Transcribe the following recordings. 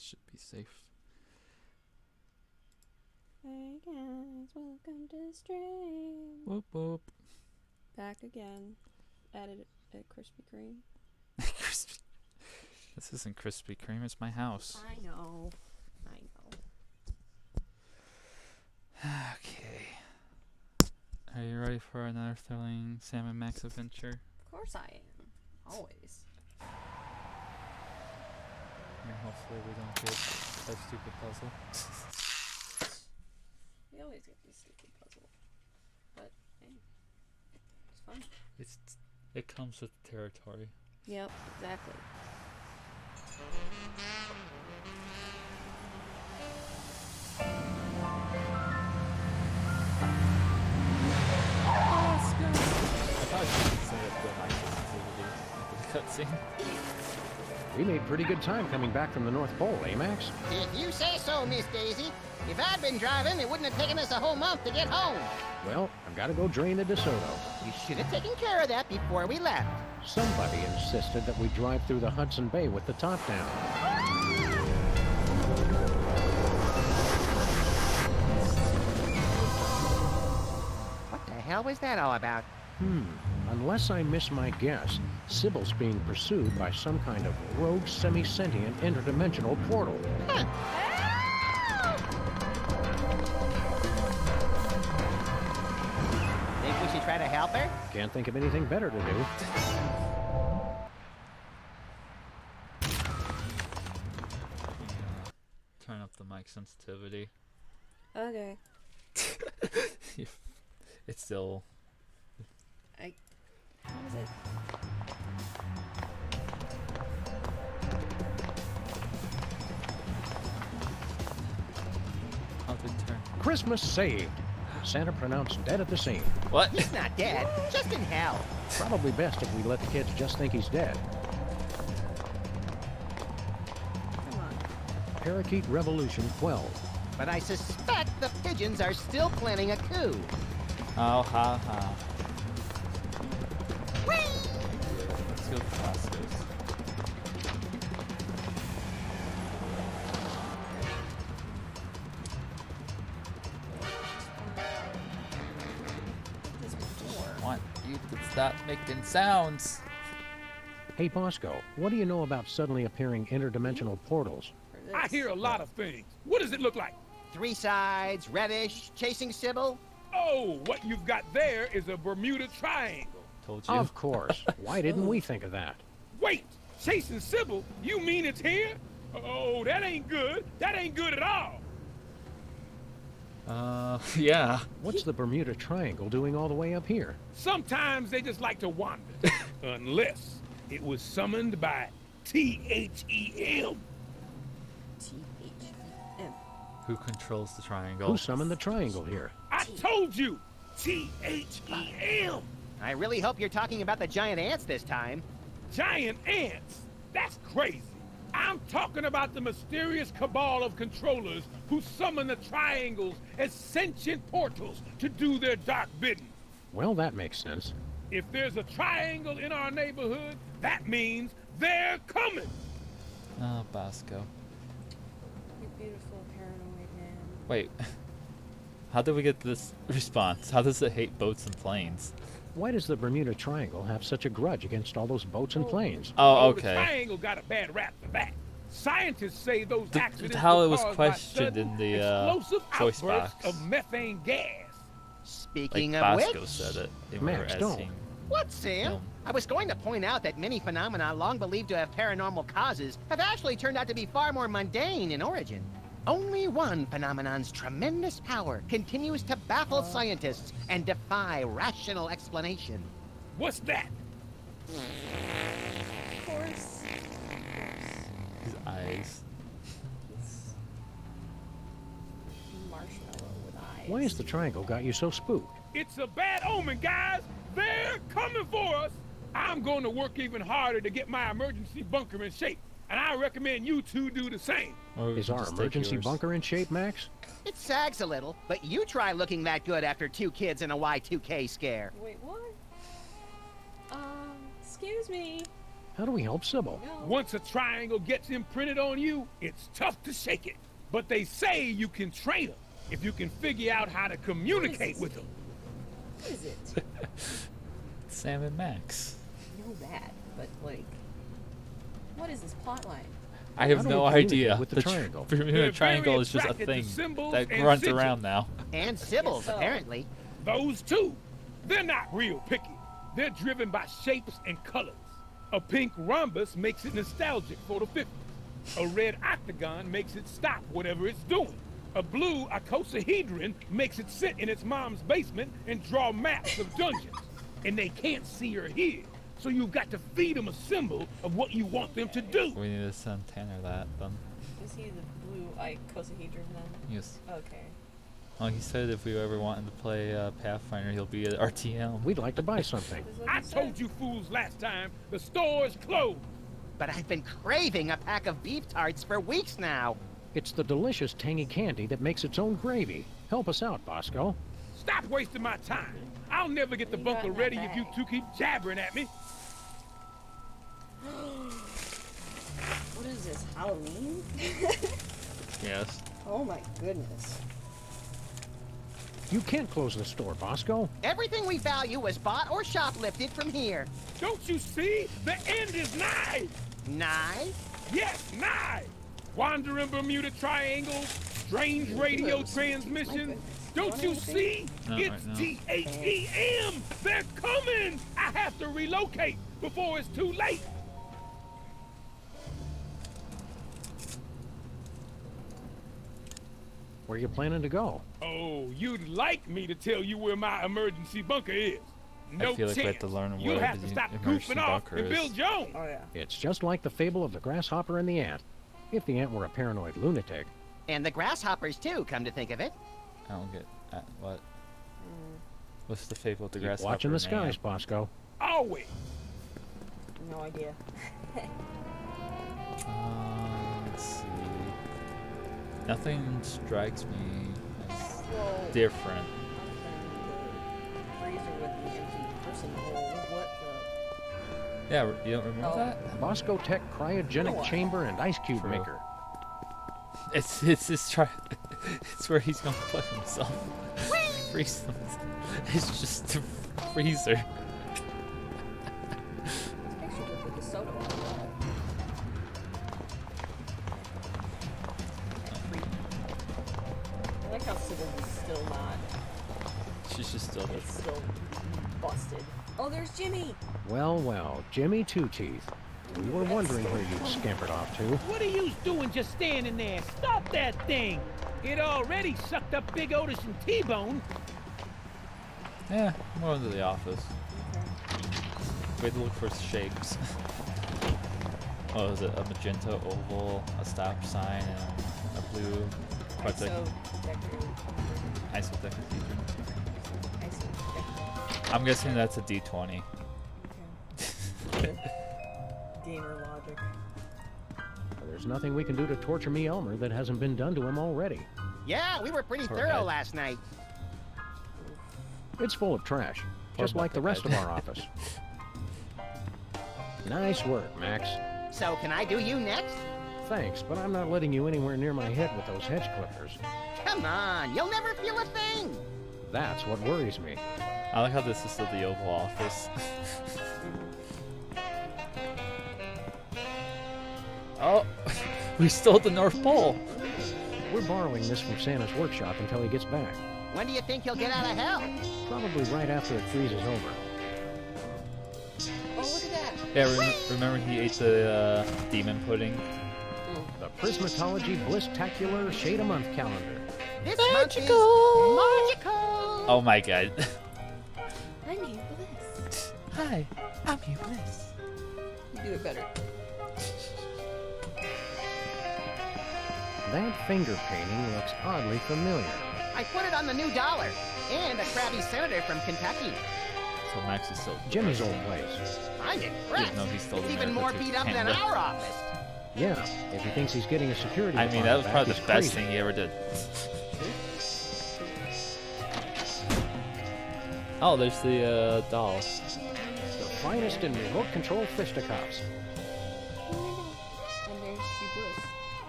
should be safe. Hey guys, welcome to the stream. Whoop whoop. Back again. At Krispy Kreme. This isn't Krispy Kreme, it's my house. I know. Okay. Are you ready for another thrilling Sam and Max adventure? Of course I am. Always. And hopefully we don't get a stupid puzzle. We always get these stupid puzzles. But, hey. It's fun. It comes with the territory. Yep, exactly. I thought you could say it the cutscene. We made pretty good time coming back from the North Pole, eh, Max? If you say so, Miss Daisy. If I'd been driving, it wouldn't have taken us a whole month to get home. Well, I've got to go drain the DeSoto. You should have taken care of that before we left. Somebody insisted that we drive through the Hudson Bay with the top down. What the hell was that all about? Unless I miss my guess, Sybil's being pursued by some kind of rogue semi-sentient interdimensional portal. Huh. Think we should try to help her? Can't think of anything better to do. Turn up the mic sensitivity. Okay. It's still... How is it? How'd it turn? Christmas saved. Santa pronounced dead at the scene. What? He's not dead, just in hell. Probably best if we let the kids just think he's dead. Come on. Parakeet Revolution 12. But I suspect the pigeons are still planning a coup. Oh, ha ha. Let's go to Costco's. This door. Want you to stop making sounds. Hey, Bosco, what do you know about suddenly appearing interdimensional portals? For this. I hear a lot of things. What does it look like? 3 sides, reddish, chasing Sybil. Oh, what you've got there is a Bermuda Triangle. Told you. Of course. Why didn't we think of that? Wait, chasing Sybil? You mean it's here? Oh, that ain't good. That ain't good at all. Yeah. What's the Bermuda Triangle doing all the way up here? Sometimes they just like to wander. Unless it was summoned by THEM. THEM. Who controls the triangle? Who summoned the triangle here? I told you, THEM. I really hope you're talking about the giant ants this time. Giant ants? That's crazy. I'm talking about the mysterious cabal of controllers who summon the triangles as sentient portals to do their dark bidding. Well, that makes sense. If there's a triangle in our neighborhood, that means they're coming. Oh, Bosco. You beautiful paranoid man. Wait. How did we get this response? How does it hate boats and planes? Why does the Bermuda Triangle have such a grudge against all those boats and planes? Oh, The okay. triangle got a bad rap for that. Scientists say those accidents how were it was caused by questioned sudden in the, explosive choice outbursts box. of methane gas. Speaking Like of Bosco which, said it. They Max, were don't. asking- what, Sam? No. I was going to point out that many phenomena long believed to have paranormal causes have actually turned out to be far more mundane in origin. Only one phenomenon's tremendous power continues to baffle scientists and defy rational explanation. What's that? Of course. His eyes. He's marshmallow with eyes. Why has the triangle got you so spooked? It's a bad omen, guys. They're coming for us. I'm going to work even harder to get my emergency bunker in shape, and I recommend you two do the same. Or we Is can our just take emergency yours. bunker in shape, Max? It sags a little, but you try looking that good after 2 kids and a Y2K scare. Wait, what? Excuse me. How do we help Sybil? No. Once a triangle gets imprinted on you, it's tough to shake it. But they say you can train them if you can figure out how to communicate with them. What is it? Sam and Max. I know that, but like, what is this plot line? I have How do no we communicate idea. with the triangle? Bermuda They're Triangle very is just a attracted to thing symbols that and runs sigils. around now. And Sybil's, so. apparently. Those two, they're not real picky. They're driven by shapes and colors. A pink rhombus makes it nostalgic for the 50s. A red octagon makes it stop whatever it's doing. A blue icosahedron makes it sit in its mom's basement and draw maps of dungeons. And they can't see or hear, so you've got to feed them a symbol of what you want them to do. We need to send Tanner that then. Is he the blue icosahedron then? Yes. Okay. Well, he said if we ever want him to play Pathfinder, he'll be at RTM. We'd like to buy something. That's what I he said. told you fools last time, the store's closed. But I've been craving a pack of beef tarts for weeks now. It's the delicious tangy candy that makes its own gravy. Help us out, Bosco. Stop wasting my time. I'll never get the You got bunker in that ready if you bag. two keep jabbering at me. What is this, Halloween? Yes. Oh my goodness. You can't close the store, Bosco. Everything we value was bought or shoplifted from here. Don't you see? The end is nigh. Nigh? Yes, nigh. Wandering Bermuda Triangle, strange radio transmissions. Don't you see? Not It's right now. THEM. They're coming. I have to relocate before it's too late. Where are you planning to go? Oh, you'd like me to tell you where my emergency bunker is. No feel like we chance. have to learn You'll where have the to stop emergency goofing off bunker and is. build your own. Oh yeah. It's just like the fable of the grasshopper and the ant. If the ant were a paranoid lunatic. And the grasshoppers, too, come to think of it. I don't get what. What's the fable of the Keep grasshopper? watching the and skies, ant? Bosco. Always. No idea. Let's see. Nothing strikes me as Well, different. the freezer with the empty person hole. What Yeah, you don't remember Oh. that? Bosco Tech cryogenic No. chamber and ice cube True. maker. It's his try. It's where he's gonna put himself. Freeze him. It's just a freezer. the? This picture looked like a soda bottle. I like how Sybil is still not. She's just still there. It's still busted. Oh, there's Jimmy. Well, well, Jimmy Two Teeth. We were wondering where you'd scampered off to. What are you doing just standing there? Stop that thing! It already sucked up Big Otis and T-Bone. Yeah, I'm going to the office. Okay. We had to look for shapes. What was it? A magenta oval, a stop sign, and a blue ISO isodecahedron. ISO I'm guessing that's a D20. Okay. Gamer logic. There's nothing we can do to torture me Elmer that hasn't been done to him already. Yeah, we were pretty Poor thorough guy. last night. It's full of trash, Poor just like the rest of buckethead. our office. Nice work, Max. So can I do you next? Thanks, but I'm not letting you anywhere near my head with those hedge clippers. Come on, you'll never feel a thing. That's what worries me. I like how this is still the Oval Office. Oh, we stole the North Pole. We're borrowing this from Santa's workshop until he gets back. When do you think he'll get out of hell? Probably right after it freezes over. Oh, look at that. Yeah, remember he ate the demon pudding? The Prismatology Blistacular Shade a Month calendar. This month is magical. Oh my god. I'm you bliss. Hi, I'm you, Bliss. You do it better. That finger painting looks oddly familiar. I put it on the new dollar. And a crabby senator from Kentucky. So Max is still Jimmy's old place. I'm impressed. No, he stole It's the even more America beat up than Canada. our office. Yeah, if he thinks he's getting a security I mean, deposit that was back, probably he's the best crazy. thing he ever did. Oh, there's the doll. The finest in remote control fisticuffs.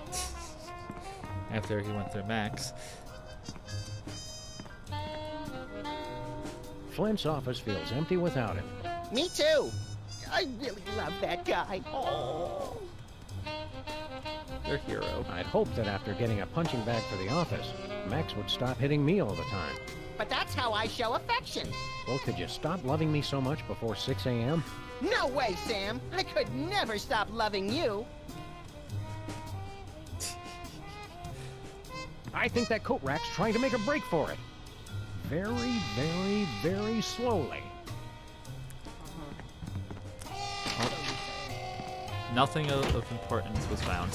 Twist. After he went through Max. Flint's office feels empty without him. Me too. I really love that guy. Oh. Their hero. I'd hoped that after getting a punching bag for the office, Max would stop hitting me all the time. But that's how I show affection. Well, could you stop loving me so much before 6 a.m.? No way, Sam. I could never stop loving you. I think that coat rack's trying to make a break for it. Very, very, very slowly. Nothing of importance was found.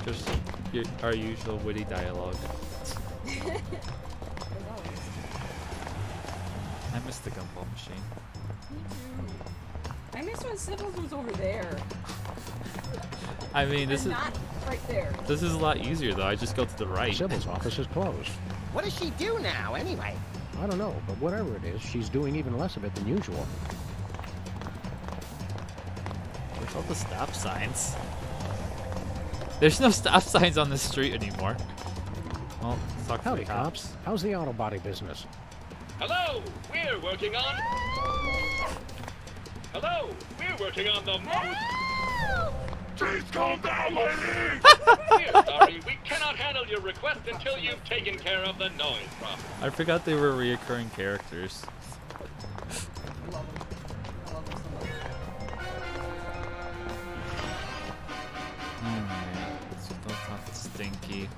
Just our usual witty dialogue. I missed the gumball machine. I missed when Sybil's was over there. I mean, this And is not right there. this is a lot easier though. I just go to the right. Sybil's office is closed. What does she do now, anyway? I don't know, but whatever it is, she's doing even less of it than usual. Where's all the stop signs? There's no stop signs on the street anymore. Well, let's talk to Howdy, the cops. How's the auto body business? Hello, we're working on... Hello, we're working on the most... Please calm down, lady! We're sorry, we cannot handle your request until you've taken care of the noise problem. I forgot they were reoccurring characters. I love him. I love him so much. Alright, let's talk to Stinky.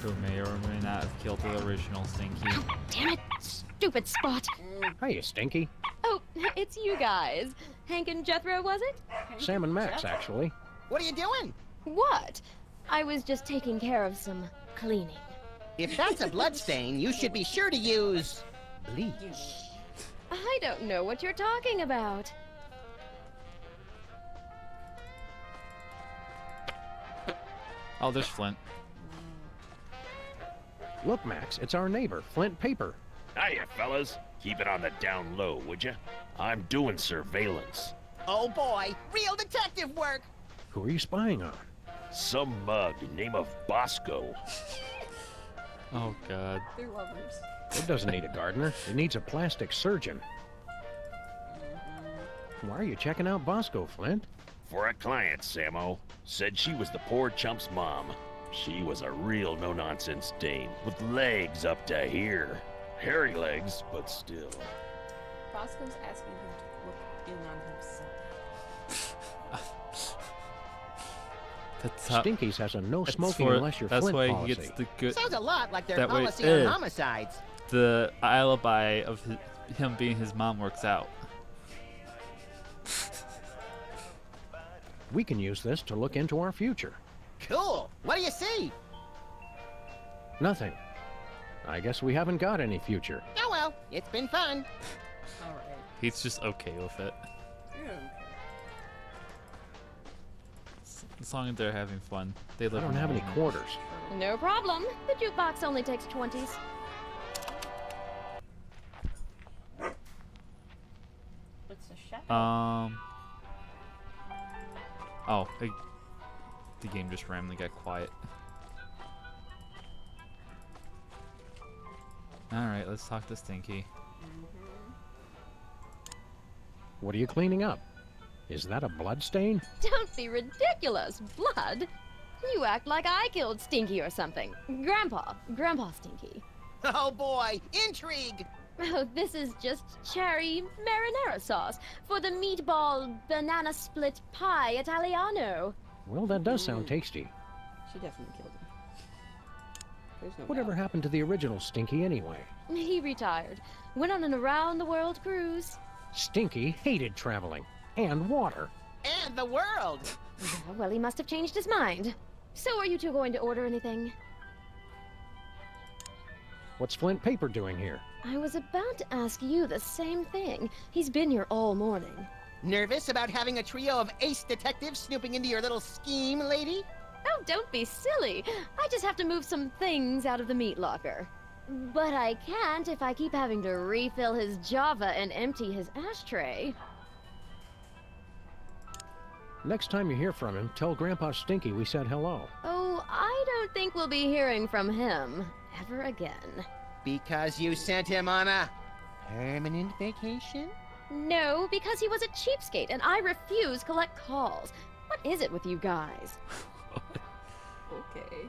Who may or may not have killed the original Stinky. Damn it, stupid Spot. Hiya, Stinky. Oh, it's you guys. Hank and Jethro, was it? Sam and Max, actually. What are you doing? What? I was just taking care of some cleaning. If that's a bloodstain, you should be sure to use bleach. I don't know what you're talking about. Oh, there's Flint. Look, Max, it's our neighbor, Flint Paper. Hiya, fellas. Keep it on the down low, would you? I'm doing surveillance. Oh boy, real detective work. Who are you spying on? Some mug name of Bosco. Oh god. They're lovers. It doesn't need a gardener. It needs a plastic surgeon. Why are you checking out Bosco, Flint? For a client, Samo. Said she was the poor chump's mom. She was a real no-nonsense dame, with legs up to here. Hairy legs, but still. Bosco's asking him to look in on himself. That's Stinky's has a no that's smoking for- unless you're that's Flint why policy. he gets the good, Sounds a lot like their That way- policy on Ugh. homicides. the alibi of him being his mom works out. We can use this to look into our future. Cool. What do you see? Nothing. I guess we haven't got any future. Oh well, it's been fun. Alright. He's just okay with it. Yeah. As long as they're having fun. They I live don't in have any the moment. quarters. No problem. The jukebox only takes 20s. What's the shadow? Oh, the game just randomly got quiet. Alright, let's talk to Stinky. What are you cleaning up? Is that a blood stain? Don't be ridiculous. Blood? You act like I killed Stinky or something. Grandpa Stinky. Oh boy, intrigue. Oh, this is just cherry marinara sauce for the meatball banana split pie Italiano. Well, that does sound tasty. She definitely killed him. There's no Whatever doubt. happened to the original Stinky anyway? He retired. Went on an around-the-world cruise. Stinky hated traveling. And water. And the world. Well, he must have changed his mind. So are you two going to order anything? What's Flint Paper doing here? I was about to ask you the same thing. He's been here all morning. Nervous about having a trio of ace detectives snooping into your little scheme, lady? Oh, don't be silly. I just have to move some things out of the meat locker. But I can't if I keep having to refill his Java and empty his ashtray. Next time you hear from him, tell Grandpa Stinky we said hello. Oh, I don't think we'll be hearing from him ever again. Because you sent him on a permanent vacation? No, because he was a cheapskate and I refuse collect calls. What is it with you guys? Okay.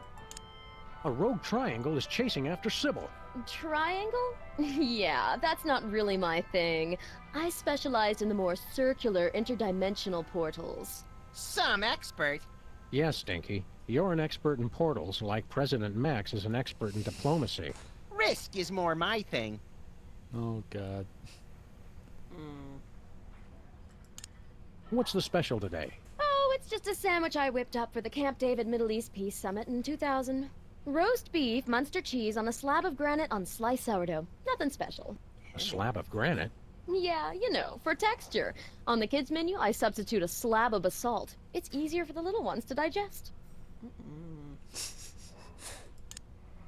A rogue triangle is chasing after Sybil. Triangle? Yeah, that's not really my thing. I specialized in the more circular interdimensional portals. Some expert. Yes, Stinky. You're an expert in portals, like President Max is an expert in diplomacy. Risk is more my thing. Oh, God. What's the special today? Oh, it's just a sandwich I whipped up for the Camp David Middle East Peace Summit in 2000. Roast beef, Munster cheese on a slab of granite on sliced sourdough. Nothing special. A slab of granite? Yeah, you know, for texture. On the kids' menu, I substitute a slab of basalt. It's easier for the little ones to digest.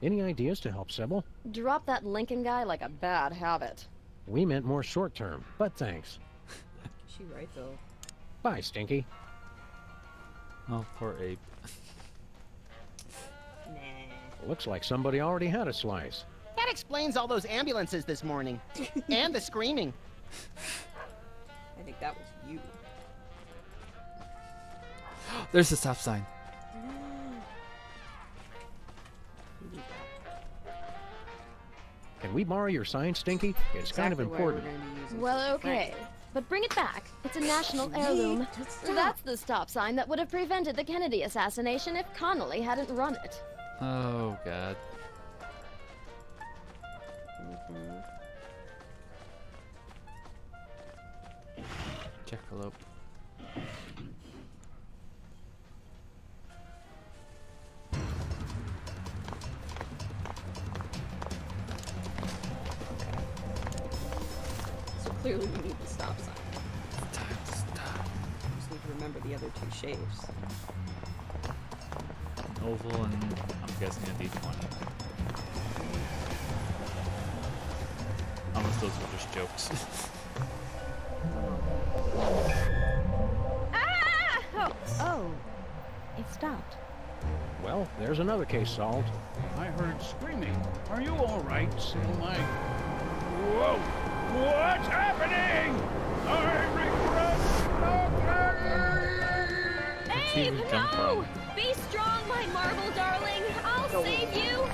Any ideas to help Sybil? Drop that Lincoln guy like a bad habit. We meant more short term, but thanks. She right though. Bye, Stinky. Oh, poor Abe. Nah. Looks like somebody already had a slice. That explains all those ambulances this morning. And the screaming. I think that was you. There's the stop sign. Can we borrow your sign, Stinky? It's kind of Exactly why we're important. gonna be using Well, some okay. But bring it back. It's a national heirloom. That's the stop sign that would have prevented the Kennedy assassination if Connolly hadn't run it. Oh, God. Jackalope. So clearly we need the stop sign. Time to stop. Just need to remember the other two shapes. An oval and I'm guessing a D20. Unless those were just jokes. Ah! Oh, it stopped. Well, there's another case solved. I heard screaming. Are you all right, Moai? Whoa! What's happening? I regret Abe, Where'd he come no! from? Be strong, my marble darling. I'll save you.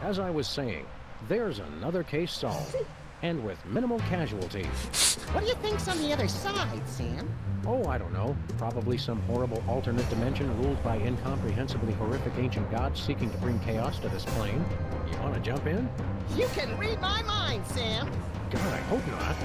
As I was saying, there's another case solved. And with minimal casualties. What do you think's on the other side, Sam? Oh, I don't know. Probably some horrible alternate dimension ruled by incomprehensibly horrific ancient gods seeking to bring chaos to this plane. You want to jump in? You can read my mind, Sam. God, I hope not.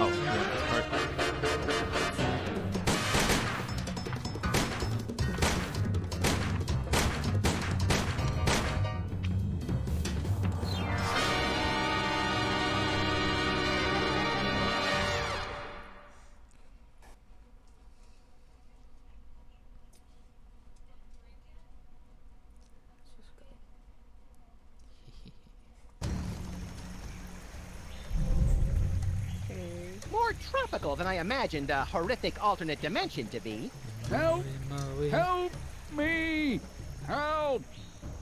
Oh, yeah, this part. Let's just go. Okay. More tropical than I imagined a horrific alternate dimension to be. Help! Moai. Help me! Help!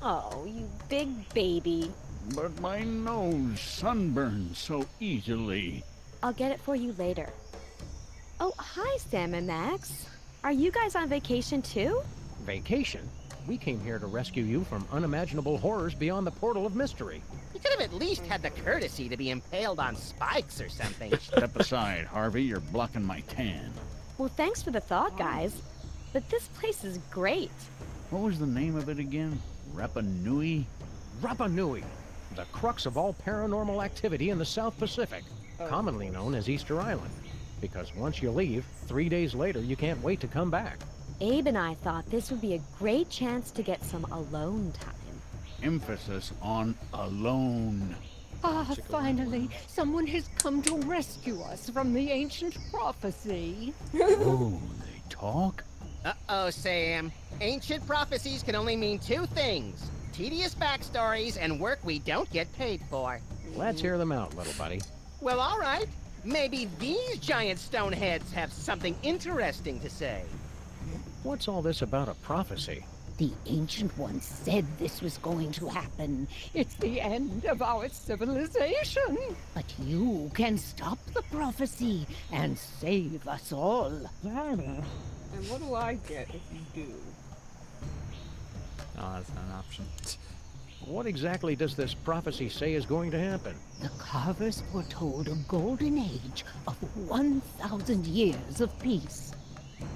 Oh, you big baby. But my nose sunburns so easily. I'll get it for you later. Oh, hi, Sam and Max. Are you guys on vacation too? Vacation? We came here to rescue you from unimaginable horrors beyond the portal of mystery. You could have at least had the courtesy to be impaled on spikes or something. Step aside, Harvey. You're blocking my tan. Well, thanks for the thought, guys. But this place is great. What was the name of it again? Rapa Nui? Rapa Nui, the crux of all paranormal activity in the South Pacific, commonly known as Easter Island. Because once you leave, 3 days later you can't wait to come back. Abe and I thought this would be a great chance to get some alone time. Emphasis on alone. Ah, finally, someone has come to rescue us from the ancient prophecy. Oh, they talk? Uh-oh, Sam. Ancient prophecies can only mean two things. Tedious backstories and work we don't get paid for. Let's hear them out, little buddy. Well, all right. Maybe these giant stone heads have something interesting to say. What's all this about a prophecy? The Ancient One said this was going to happen. It's the end of our civilization. But you can stop the prophecy and save us all. And what do I get if you do? Oh, that's not an option. What exactly does this prophecy say is going to happen? The carvers foretold a golden age of 1,000 years of peace.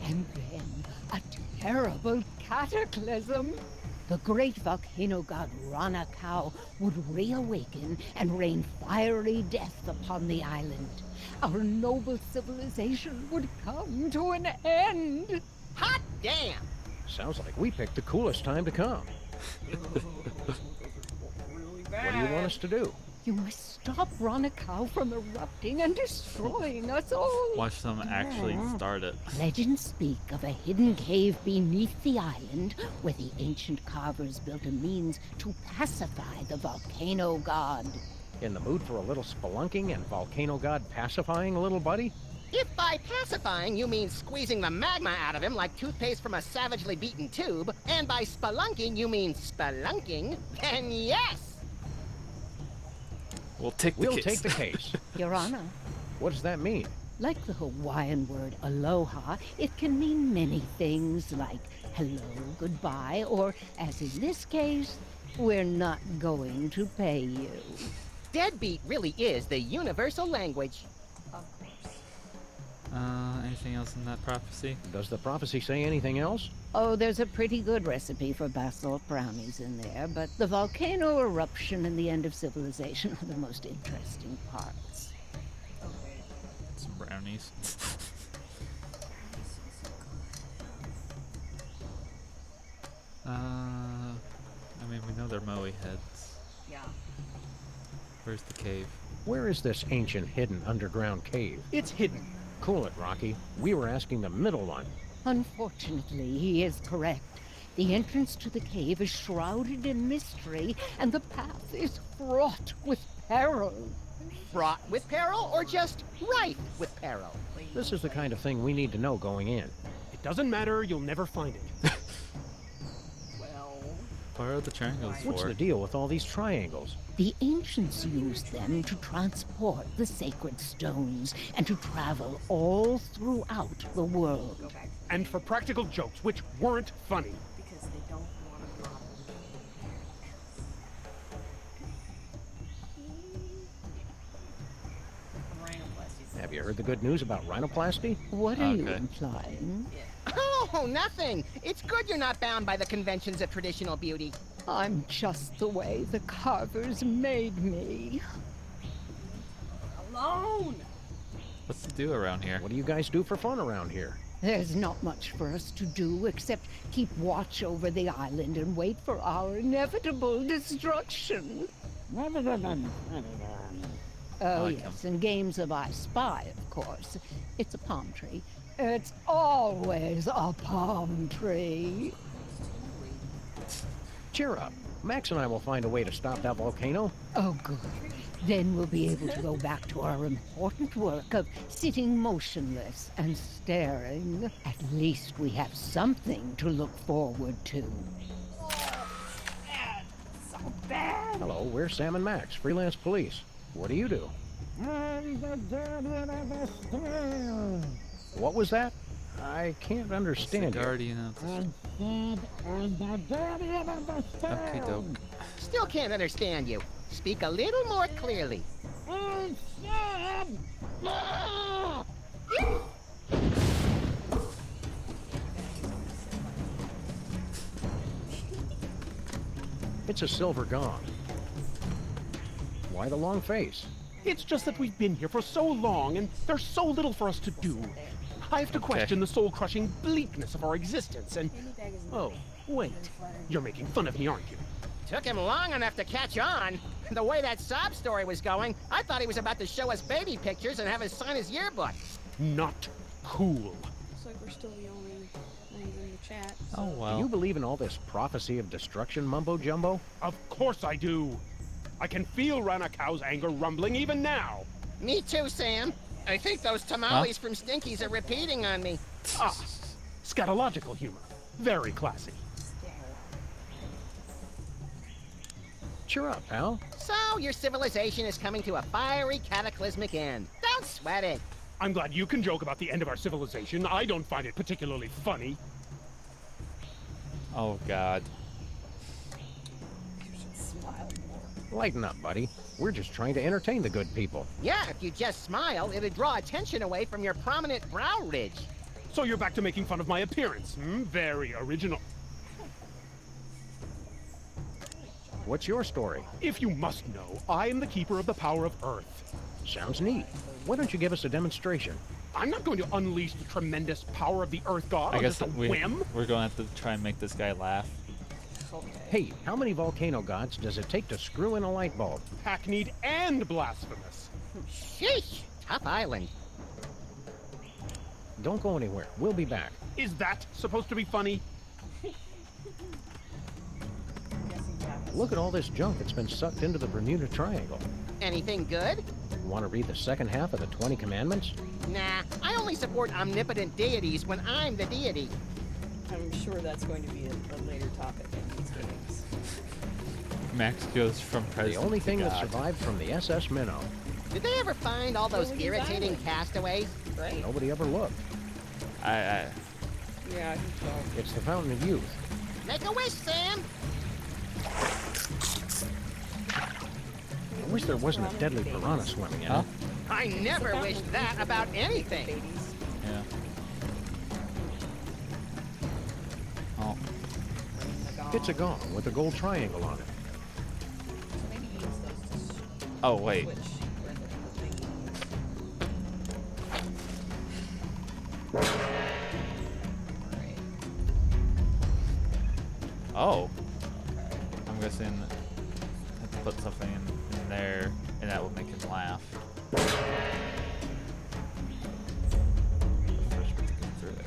And then a terrible cataclysm. The great volcano god Ranakau would reawaken and rain fiery death upon the island. Our noble civilization would come to an end. Hot damn! Sounds like we picked the coolest time to come. What do you want us to do? You must stop Ranakau from erupting and destroying us all. Watch them actually start it. Legends speak of a hidden cave beneath the island where the ancient carvers built a means to pacify the volcano god. In the mood for a little spelunking and volcano god pacifying, little buddy? If by pacifying you mean squeezing the magma out of him like toothpaste from a savagely beaten tube, and by spelunking you mean spelunking, then yes! We'll take the case. Your Honor, What does that mean? like the Hawaiian word aloha, it can mean many things like hello, goodbye, or, as in this case, we're not going to pay you. Deadbeat really is the universal language. Of course. Anything else in that prophecy? Does the prophecy say anything else? Oh, there's a pretty good recipe for basalt brownies in there, but the volcano eruption and the end of civilization are the most interesting parts. Okay. Some brownies. I mean, we know they're Moai heads. Yeah. Where's the cave? Where is this ancient hidden underground cave? It's hidden. Cool it, Rocky. We were asking the middle one. Unfortunately, he is correct. The entrance to the cave is shrouded in mystery, and the path is fraught with peril. Fraught with peril or just rife with peril? This is the kind of thing we need to know going in. It doesn't matter, you'll never find it. Well, What are the triangles for? What's the deal with all these triangles? The ancients used them to transport the sacred stones and to travel all throughout the world. go back And for practical jokes, which weren't funny. because they don't want to drop them. Rhinoplasty. Have you heard the good news about rhinoplasty? What are you Okay. implying? Oh, nothing. It's good you're not bound by the conventions of traditional beauty. I'm just the way the carvers made me. Alone! What's to do around here? What do you guys do for fun around here? There's not much for us to do except keep watch over the island and wait for our inevitable destruction. Oh, like yes, and games of I Spy, of course. It's a palm tree. It's always a palm tree. Cheer up. Max and I will find a way to stop that volcano. Oh, good. Then we'll be able to go back to our important work of sitting motionless and staring. At least we have something to look forward to. Hello, we're Sam and Max, freelance police. What do you do? What was that? I can't understand you. Guardian of the... Okay, doke. Still can't understand you. Speak a little more clearly. It's a silver gong. Why the long face? It's just that we've been here for so long, and there's so little for us to do. I have to question the soul-crushing bleakness of our existence, and... Oh, wait. You're making fun of me, aren't you? Took him long enough to catch on. The way that sob story was going, I thought he was about to show us baby pictures and have us sign his yearbook. Not cool. Looks like we're still the only ones in the chat. Oh Do well. you believe in all this prophecy of destruction mumbo jumbo? Of course I do. I can feel Ranakau's anger rumbling even now. Me too, Sam. I think those tamales from Stinky's are repeating on me. Ah, scatological humor. Very classy. Cheer up, pal. So, your civilization is coming to a fiery, cataclysmic end. Don't sweat it. I'm glad you can joke about the end of our civilization. I don't find it particularly funny. Oh God. Lighten up, buddy. We're just trying to entertain the good people. Yeah, if you just smile, it'd draw attention away from your prominent brow ridge. So you're back to making fun of my appearance. Very original. What's your story? If you must know, I am the keeper of the power of Earth. Sounds neat. Why don't you give us a demonstration? I'm not going to unleash the tremendous power of the Earth God I on guess just a whim. we're going to have to try and make this guy laugh. Hey, how many volcano gods does it take to screw in a light bulb? Hackneyed and blasphemous. Sheesh, tough island. Don't go anywhere. We'll be back. Is that supposed to be funny? Look at all this junk that's been sucked into the Bermuda Triangle. Anything good? Want to read the second half of the 20 Commandments? Nah, I only support omnipotent deities when I'm the deity. I'm sure that's going to be a later topic in these games. Max goes from The president only to thing that God. survived from the SS Minnow. Did they ever find all those Well, he's irritating island. castaways? Right? Nobody ever looked. I Yeah, I think so. It's the Fountain of Youth. Make a wish, Sam! I wish there wasn't a deadly piranha swimming in Huh? it. I never wished that about anything. Babies. Yeah. Oh. It's a gong with a gold triangle on it. Maybe use those to Oh wait. switch where the thing. Right. Oh. I'm guessing I have to put something in there, and that will make him laugh. First we have to go through it.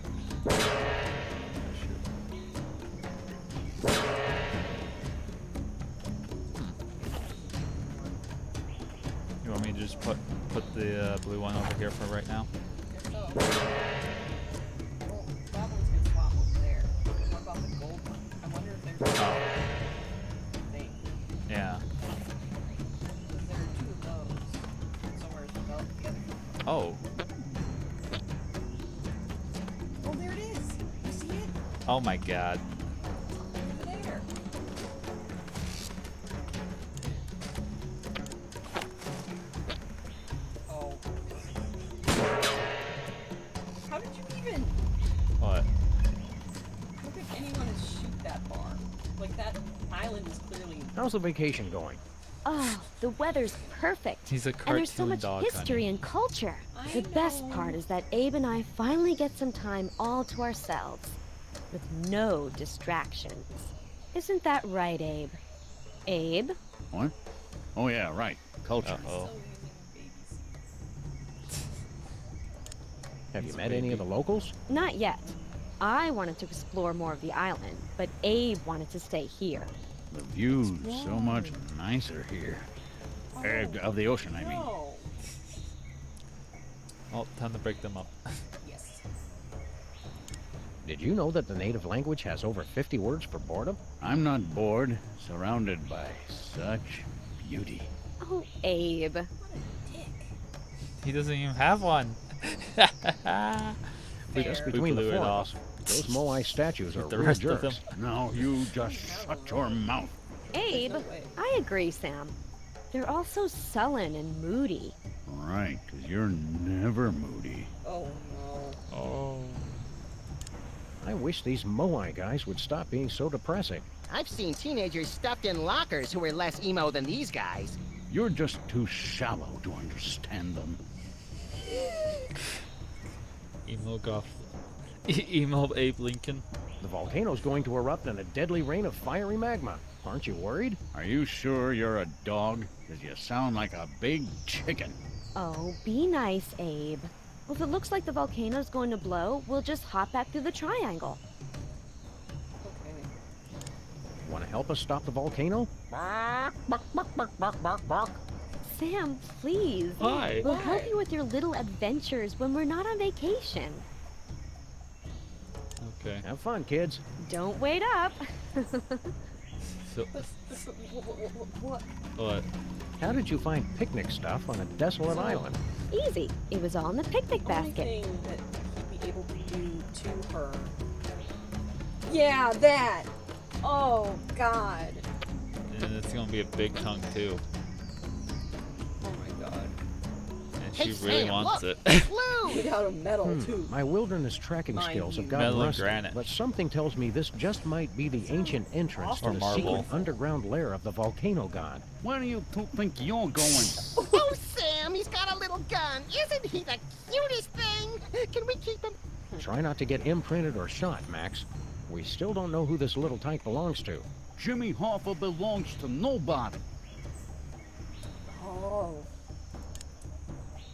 You want me to just put the blue one over here for right now? So, well, that one's gonna swap over there. What about the gold one? I wonder if there's Oh. thing. Yeah. Because there are two of those. So where's the belt together? Oh. Oh, there it is. You see it? Oh my God. Over there. Oh. How did you even? What? How could anyone shoot that far? Like that island is clearly. How's the vacation going? Oh, the weather's perfect. He's a And there's so cartoon much dog, history honey. and culture. I The best know. part is that Abe and I finally get some time all to ourselves, with no distractions. Isn't that right, Abe? Abe? What? Oh, yeah, right. Culture. Uh-oh. Have you It's met any of the locals? Not yet. I wanted to explore more of the island, but Abe wanted to stay here. The view's so much nicer here. Of the ocean, I mean. No. Well, time to break them up. Yes. Did you know that the native language has over 50 words for boredom? I'm not bored, surrounded by such beauty. Oh, Abe. He doesn't even have one. Just we between the blew four it of off. us, those Moai statues are The real rest of jerks. them. Now you just shut your mouth. Abe, No way. I agree, Sam. They're all so sullen and moody. Right, 'cause you're never moody. Oh no. Oh. I wish these Moai guys would stop being so depressing. I've seen teenagers stuffed in lockers who were less emo than these guys. You're just too shallow to understand them. Emo goth. Emo Abe Lincoln. The volcano's going to erupt in a deadly rain of fiery magma. Aren't you worried? Are you sure you're a dog? 'Cause you sound like a big chicken. Oh, be nice, Abe. Well, if it looks like the volcano's going to blow, we'll just hop back through the triangle. Okay. Want to help us stop the volcano? Sam, please. Why? We'll help you with your little adventures when we're not on vacation. Okay. Have fun, kids. Don't wait up. So, What? what? How did you find picnic stuff on a desolate island? Easy. It was all in the picnic Only basket. thing that he'd be able to do to her. Yeah, that. Oh God. And it's gonna be a big tongue too. Oh my God. And Hey, she really Sam, wants look. it. Blue! Made out of metal too. My wilderness tracking Mind skills have you. gotten Metal and rusty, granite. but something tells me this just might be the ancient entrance to Or the marble. secret underground lair of the volcano god. Where do you two think you're going? Oh, Sam, he's got a little gun. Isn't he the cutest thing? Can we keep him? Try not to get imprinted or shot, Max. We still don't know who this little tyke belongs to. Jimmy Hoffa belongs to nobody. Oh.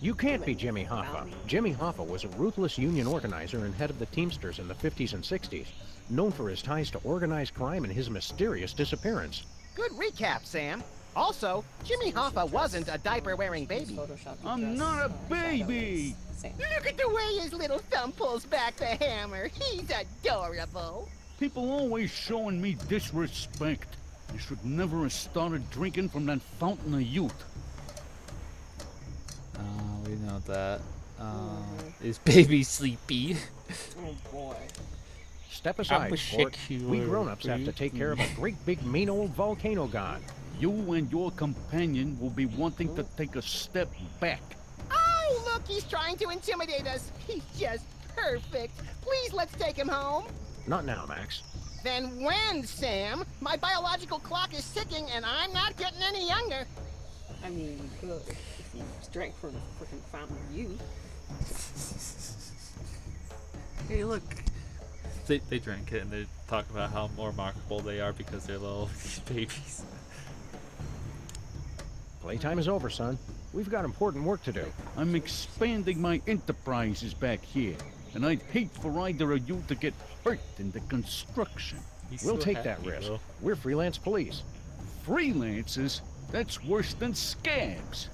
You can't be Jimmy Hoffa. Jimmy Hoffa was a ruthless union organizer and head of the Teamsters in the 50s and 60s, known for his ties to organized crime and his mysterious disappearance. Good recap, Sam. Also, Jimmy Hoffa wasn't a diaper-wearing baby. I'm not a baby! Look at the way his little thumb pulls back the hammer. He's adorable. People always showing me disrespect. I should never have started drinking from that fountain of youth. We know that. Is baby sleepy? Oh boy. Step aside, wish sport. you We were grown-ups have to take care of a great big mean old volcano god. You and your companion will be wanting to take a step back. Oh, look, he's trying to intimidate us. He's just perfect. Please, let's take him home. Not now, Max. Then when, Sam? My biological clock is ticking and I'm not getting any younger. I mean, you could if you drank from the freaking fountain of youth. Hey, look. They drink it and they talk about how more remarkable they are because they're little babies. Playtime is over, son. We've got important work to do. I'm expanding my enterprises back here, and I'd hate for either of you to get hurt in the construction. We'll take that risk. We're freelance police. Freelancers? That's worse than scabs.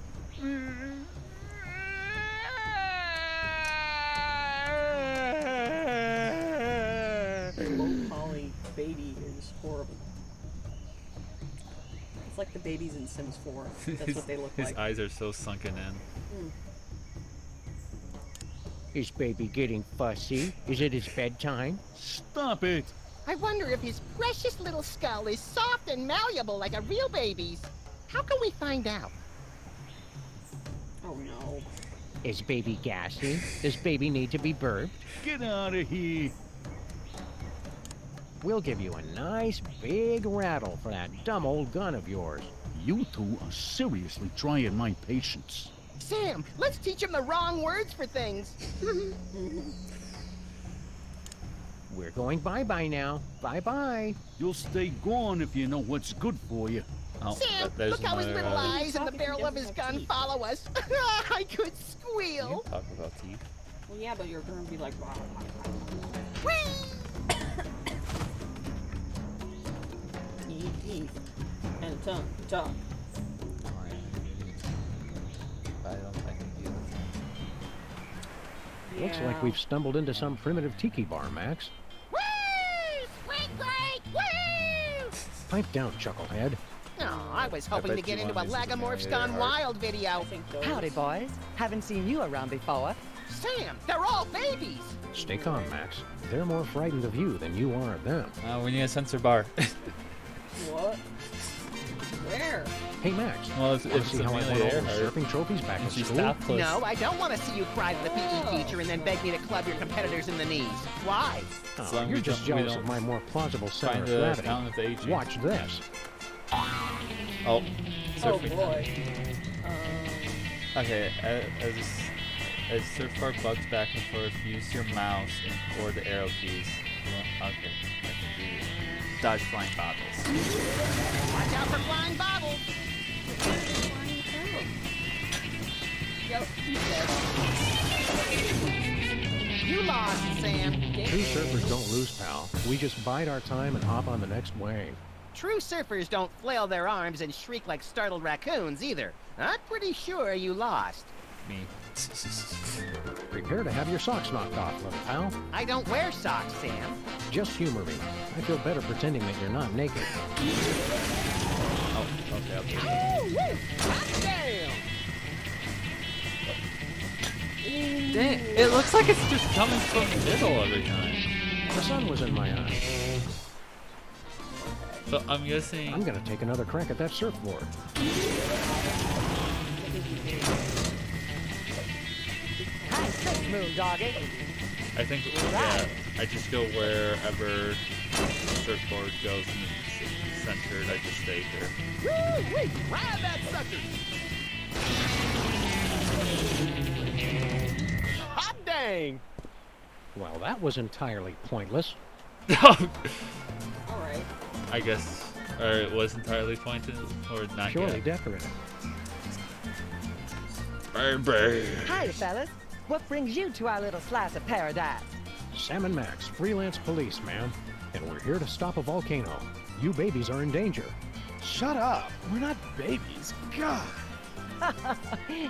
Low poly baby is horrible. It's like the babies in Sims 4. That's what they look His like. eyes are so sunken in. Is baby getting fussy? Is it his bedtime? Stop it! I wonder if his precious little skull is soft and malleable like a real baby's. How can we find out? Oh no. Is baby gassy? Does baby need to be burped? Get out of here! We'll give you a nice big rattle for that dumb old gun of yours. You two are seriously trying my patience. Sam, let's teach him the wrong words for things. We're going bye-bye now. Bye-bye. You'll stay gone if you know what's good for you. Oh, Sam, there's look how his another, little eyes and the Talking barrel of his doesn't gun have teeth. follow us. I could You squeal. can talk about teeth. Well, yeah, but you're gonna be like, wow. Whee! Teeth. And a tongue. Talk. I don't think I do. Looks Yeah. like we've stumbled into some primitive tiki bar, Max. Woo! Squeak, squeak, woo! Pipe down, chucklehead. Oh, I was hoping to bet get you into a want me to Lagomorphs marry Gone her. Wild video. I think those. Howdy, boys. Haven't seen you around before. Sam, they're all babies. Stay calm, Max. They're more frightened of you than you are of them. We need a sensor bar. What? Where? Hey, Max. Well, if wanna it's see how I won all Amelia those Earhart, surfing trophies back and at she's school? topless. No, I don't want to see you cry to the PE teacher and then beg me to club your competitors in the knees. Why? Oh, As long you're as just we jealous don't of my more plausible center Find of the gravity. fountain of the aging. Watch this. Oh, Oh surfing. boy. Okay, as surf bar bugs back and forth, use your mouse or the arrow keys. Well, okay. I can do dodge flying bottles. Watch out for flying bottles. Yep, he's dead. You lost, Sam. True surfers don't lose, pal. We just bide our time and hop on the next wave. True surfers don't flail their arms and shriek like startled raccoons either. I'm pretty sure you lost. Me. Prepare to have your socks knocked off, little pal. I don't wear socks, Sam. Just humor me. I feel better pretending that you're not naked. Oh, okay. Damn! Dang, it looks like it's just coming from the middle every time. The sun was in my eye. So I'm guessing. I'm gonna take another crack at that surfboard. Nice trick, Moon Doggy. I think, yeah, I just go wherever the surfboard goes and it's centered. I just stay here. Woo-wee! Ride that sucker! Hot dang! Well, that was entirely pointless. Alright. I guess, or it was entirely pointed, or not Surely yet. decorated. Baby. Hi, fellas. What brings you to our little slice of paradise? Sam and Max, freelance police, ma'am. And we're here to stop a volcano. You babies are in danger. Shut up. We're not babies. God.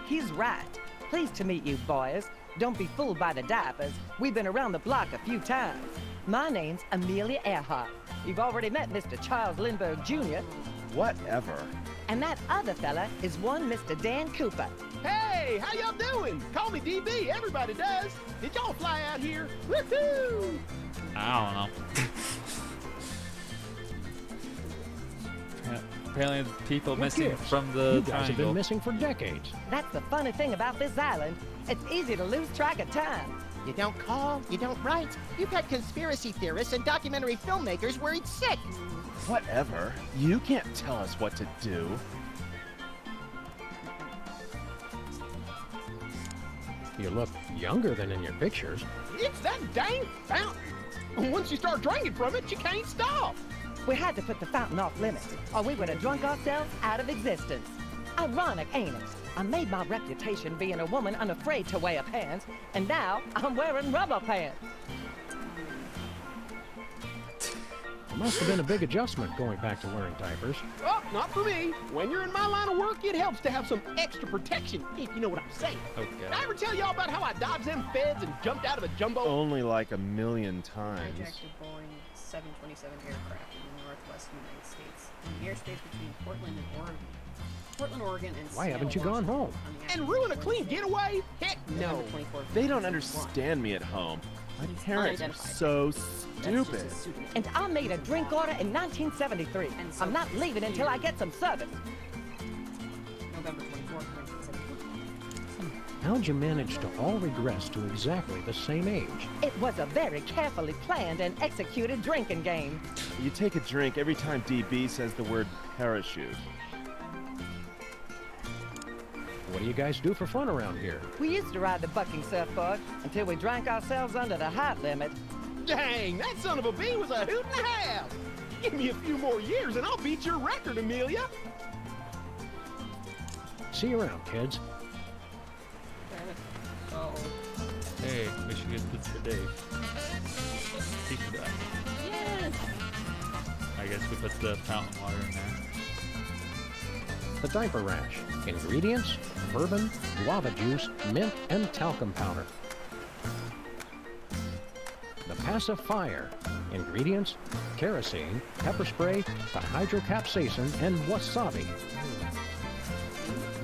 He's right. Pleased to meet you, boys. Don't be fooled by the diapers. We've been around the block a few times. My name's Amelia Earhart. You've already met Mr. Charles Lindbergh Jr. Whatever. And that other fella is one Mr. Dan Cooper. Hey, how y'all doing? Call me DB. Everybody does. Did y'all fly out here? Woohoo! I don't know. Apparently, the people What missing gives? from the You guys have triangle. been missing for decades. That's the funny thing about this island. It's easy to lose track of time. You don't call, you don't write. You've had conspiracy theorists and documentary filmmakers worried sick. Whatever. You can't tell us what to do. You look younger than in your pictures. It's that dang fountain. Once you start drinking from it, you can't stop. We had to put the fountain off limits, or we would have drunk ourselves out of existence. Ironic, ain't it? I made my reputation being a woman unafraid to wear pants, and now I'm wearing rubber pants. It must have been a big adjustment going back to wearing diapers. Oh, not for me. When you're in my line of work, it helps to have some extra protection, if you know what I'm saying. Okay. Did I ever tell y'all about how I dodged them feds and jumped out of a jumbo? Only like a million times. Hijacked a Boeing 727 aircraft in the northwest United States, in the airspace between Portland and Oregon. Portland, Oregon, and Why haven't you gone home? And ruin a clean getaway? Heck no. They don't understand me at home. My parents are so stupid. And I made a drink order in 1973. I'm not leaving until I get some service. November 24th, 1974. How'd you manage to all regress to exactly the same age? It was a very carefully planned and executed drinking game. You take a drink every time DB says the word parachute. What do you guys do for fun around here? We used to ride the bucking surfboard until we drank ourselves under the height limit. Dang, that son of a bee was a hoot and a half. Give me a few more years and I'll beat your record, Amelia. See you around, kids. Oh. Hey, we should get this for Dave. Speak of that. Yes! I guess we put the fountain water in there. The diaper rash. Ingredients: bourbon, guava juice, mint, and talcum powder. The pacifier. Ingredients: kerosene, pepper spray, dihydrocapsaicin, and wasabi.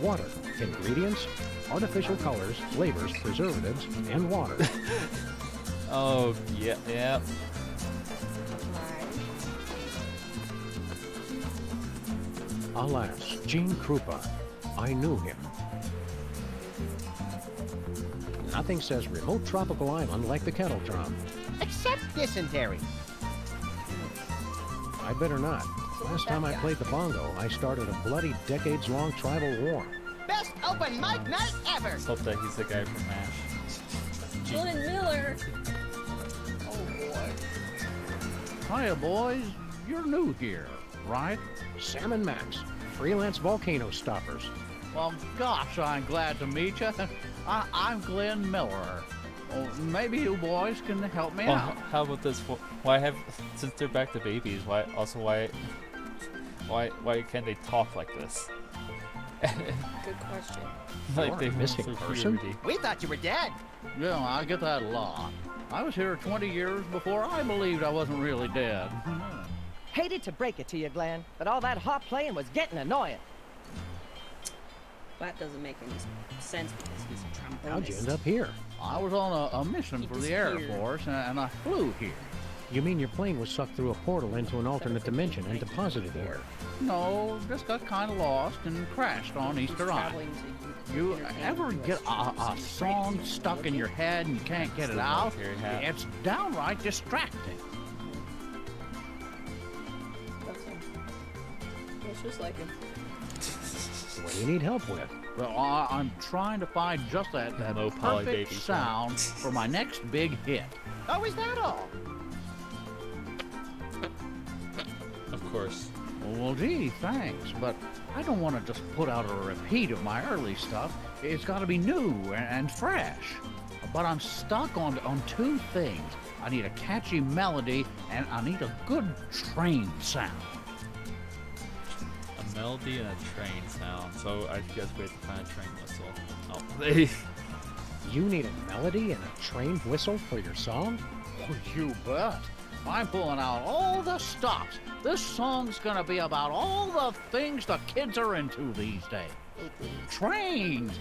Water. Ingredients: artificial colors, flavors, preservatives, and water. Oh, yeah, yeah. Alas, Gene Krupa. I knew him. Nothing says remote tropical island like the kettle drum. Except dysentery. I better not. Last time I played the bongo, I started a bloody decades-long tribal war. Best open mic night ever. Let's hope that he's the guy from MASH. Glenn Miller! Oh boy. Hiya, boys. You're new here, right? Sam and Max, freelance volcano stoppers. Well, gosh, I'm glad to meet you. I'm Glenn Miller. Well, maybe you boys can help me Well, out. how about this? Why have, since they're back to babies, why can't they talk like this? Good question. Like they missing through person? puberty. We thought you were dead. Yeah, I get that a lot. I was here 20 years before I believed I wasn't really dead. Hated to break it to you, Glenn, but all that harp playing was getting annoying. That doesn't make any sense because he's a trombonist. How'd you end up here? I was on a mission He for the Air disappeared. Force, and I flew here. You mean your plane was sucked through a portal into an alternate dimension and deposited here? No, just got kind of lost and crashed on Easter Island. You ever get a song stuck in your head and you can't get it out? It's downright distracting. It's just like him. What do you need help with? Well, I'm trying to find just that Low poly perfect baby sound for my next big hit. Oh, is that all? Of course. Well, gee, thanks, but I don't want to just put out a repeat of my early stuff. It's got to be new and fresh. But I'm stuck on two things. I need a catchy melody, and I need a good train sound. A melody and a train sound. So I guess we have to find a train whistle. Oh, You need a melody and a train whistle for your song? Oh, you bet. I'm pulling out all the stops. This song's gonna be about all the things the kids are into these days. Trains,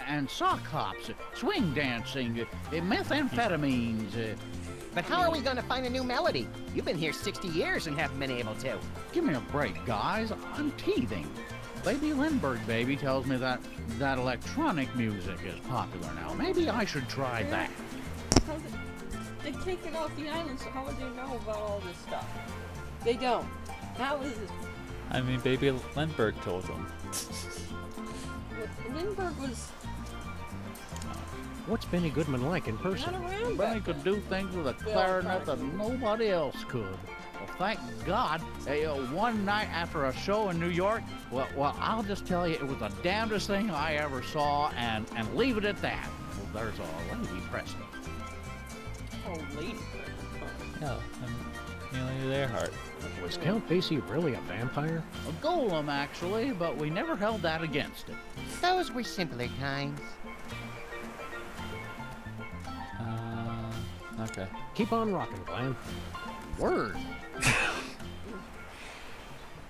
and sock hops, swing dancing, methamphetamines. But how are we going to find a new melody? You've been here 60 years and haven't been able to. Give me a break, guys. I'm teething. Lady Lindbergh baby tells me that electronic music is popular now. Maybe I should try that. They take it off the island, so how would they know about all this stuff? They don't. How is it? I mean, baby Lindbergh told them. Lindbergh was What's Benny Goodman like in person? not around Benny back could do things with a clarinet that nobody else could. Well, thank God. One night after a show in New York, well, I'll just tell you, it was the damnedest thing I ever saw, and leave it at that. Well, there's a lady present. Oh, lady. Yeah, Amelia Earhart. Was Count Basie really a vampire? A golem, actually, but we never held that against him. Those were simpler times. Okay. Keep on rocking, Glenn. Word.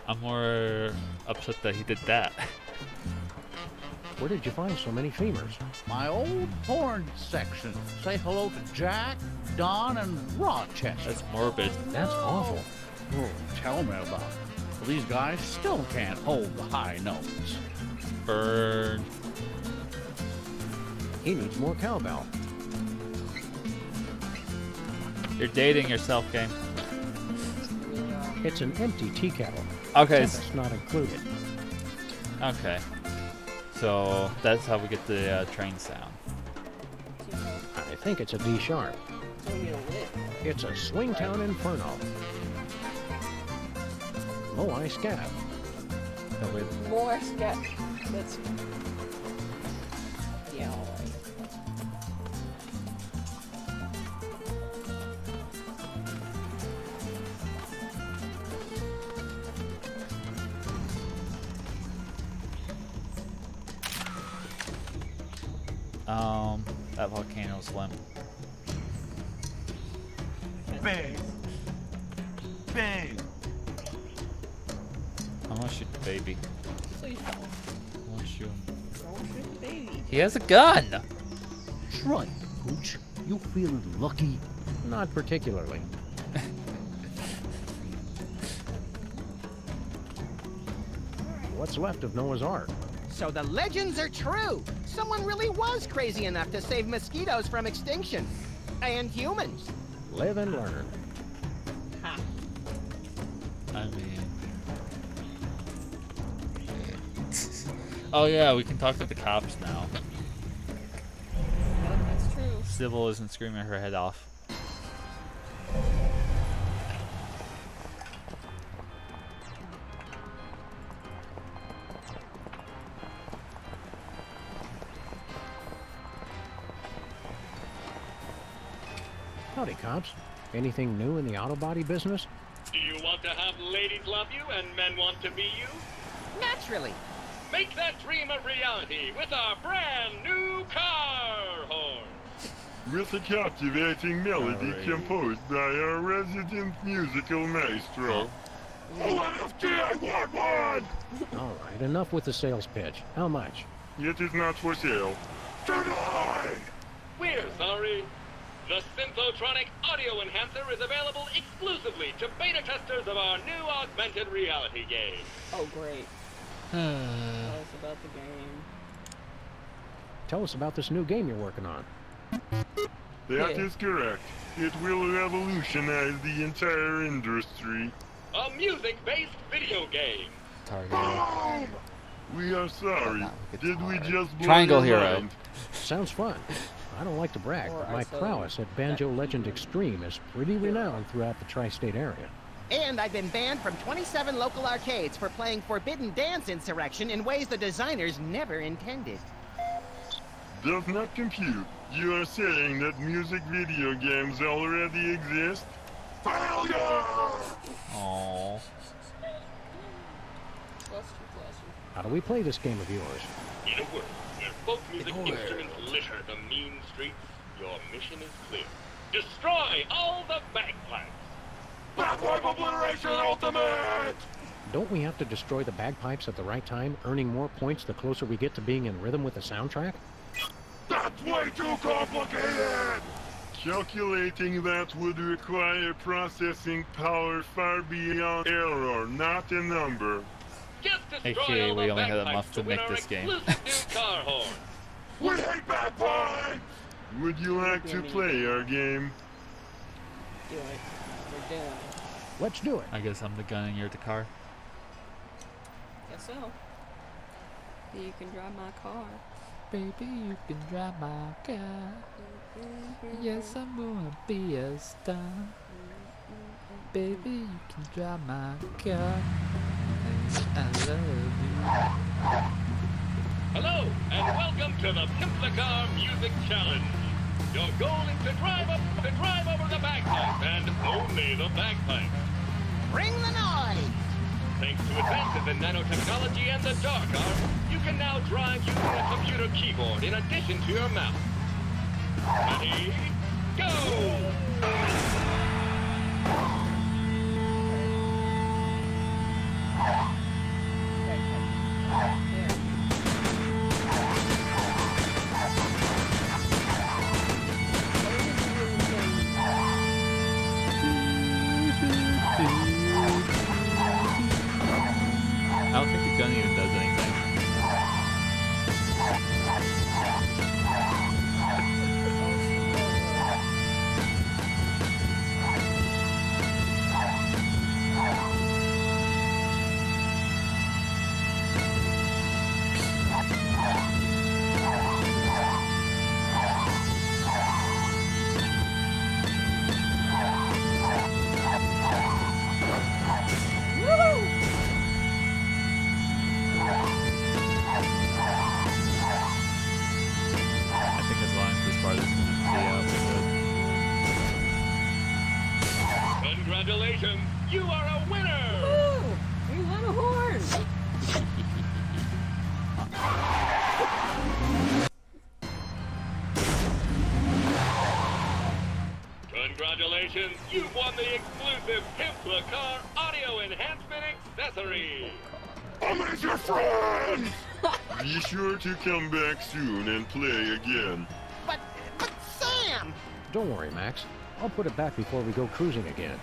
I'm more upset that he did that. Where did you find so many femurs? My old horn section. Say hello to Jack, Don, and Rochester. That's morbid. That's awful. Oh, tell me about it. Well, these guys still can't hold the high notes. Burn. He needs more cowbell. You're dating yourself, game. It's an empty tea kettle. Okay. Tempest not included. Okay. So that's how we get the train sound. I think it's a D sharp. It's a Swingtown Inferno. Moai scab. Oh, wait. More scat. That's yeah. All right. That volcano's limp. Bang! Bang! I want to shoot the baby. Please don't. I want to shoot him. Don't shoot the baby. He has a gun! That's right, Pooch. You feeling lucky? Not particularly. What's left of Noah's Ark? So the legends are true. Someone really was crazy enough to save mosquitoes from extinction. And humans. Live and learn. Ha. I mean... Oh yeah, we can talk to the cops now. Yeah, that's true. Sybil isn't screaming her head off. Howdy, cops. Anything new in the auto body business? Do you want to have ladies love you and men want to be you? Naturally. Make that dream a reality with our brand new car horn. With a captivating melody composed by our resident musical maestro. OMFG, I want one! All right, enough with the sales pitch. How much? It is not for sale. Denied! We're sorry. The Synthotronic Audio Enhancer is available exclusively to beta testers of our new augmented reality game. Oh, great. Tell us about the game. Tell us about this new game you're working on. That is correct. It will revolutionize the entire industry. A music-based video game. Boom! We are sorry. Did we just blow Triangle your Hero. mind? Sounds fun. I don't like to brag, but my prowess at Banjo Legend Extreme is pretty renowned throughout the tri-state area. And I've been banned from 27 local arcades for playing Forbidden Dance Insurrection in ways the designers never intended. Does not compute. You are saying that music video games already exist? Failure! Aww. How do we play this game of yours? In a world where folk music instruments litter the mean streets, your mission is clear. Destroy all the bagpipes! Bagpipe obliteration ultimate! Don't we have to destroy the bagpipes at the right time, earning more points the closer we get to being in rhythm with the soundtrack? That's way too complicated! Calculating that would require processing power far beyond error, not a number. Just destroy AKA all we the only had a bagpipes month to win make our this game. exclusive new car horn. We hate bagpipes! Would you like to play our game? Do it. We're doing it. Let's do it. I guess I'm the gun and you're the car. Guess so. You can drive my car. Baby, you can drive my car. Yes, I'm gonna be a star. Baby, you can drive my car. I love you. Hello, and welcome to the Simplicar Music Challenge. Your goal is to drive over the bagpipe, and only the bagpipe. Bring the noise! Thanks to advances in nanotechnology and the dark arts, you can now drive using a computer keyboard in addition to your mouse. Ready? Go! I don't think the gun even does anything. I think as long as this part is the Congratulations! You are a winner! Woo! We won a horn! Congratulations! You've won the exclusive Simplicar Audio Enhancement Accessory! I'm your friend! Be sure to come back soon and play again. But Sam! Don't worry, Max. I'll put it back before we go cruising again.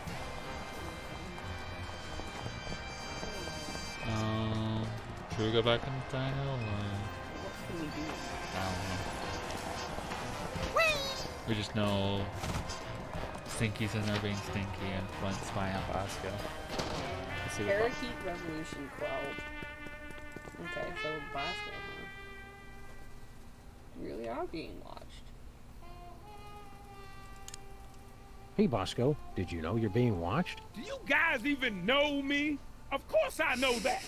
Should we go back in time? Or... What can we do? I don't know. We just know Stinky's in there being stinky and fun spying out Bosco. Let's see what Parakeet Revolution quelled. Okay, so Bosco, huh? You really are being watched. Hey, Bosco, did you know you're being watched? Do you guys even know me? Of course I know that.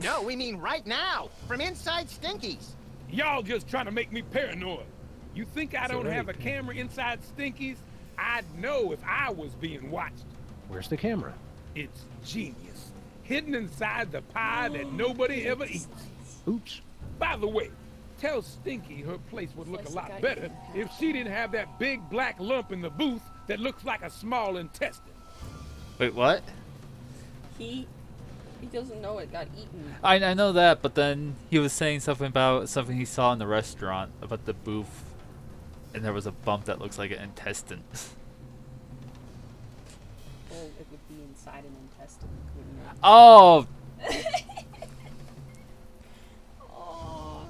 No, we mean right now, from inside Stinky's. Y'all just trying to make me paranoid. You think I don't have a camera inside Stinky's? I'd know if I was being watched. Where's the camera? It's genius. Hidden inside the pie that nobody ever eats. Oops. By the way, tell Stinky her place would look a lot better if she didn't have that big black lump in the booth that looks like a small intestine. Wait, what? He doesn't know it got eaten. I know that, but then he was saying something about something he saw in the restaurant about the booth, and there was a bump that looks like an intestine. Well, it would be inside an intestine, wouldn't it? Oh.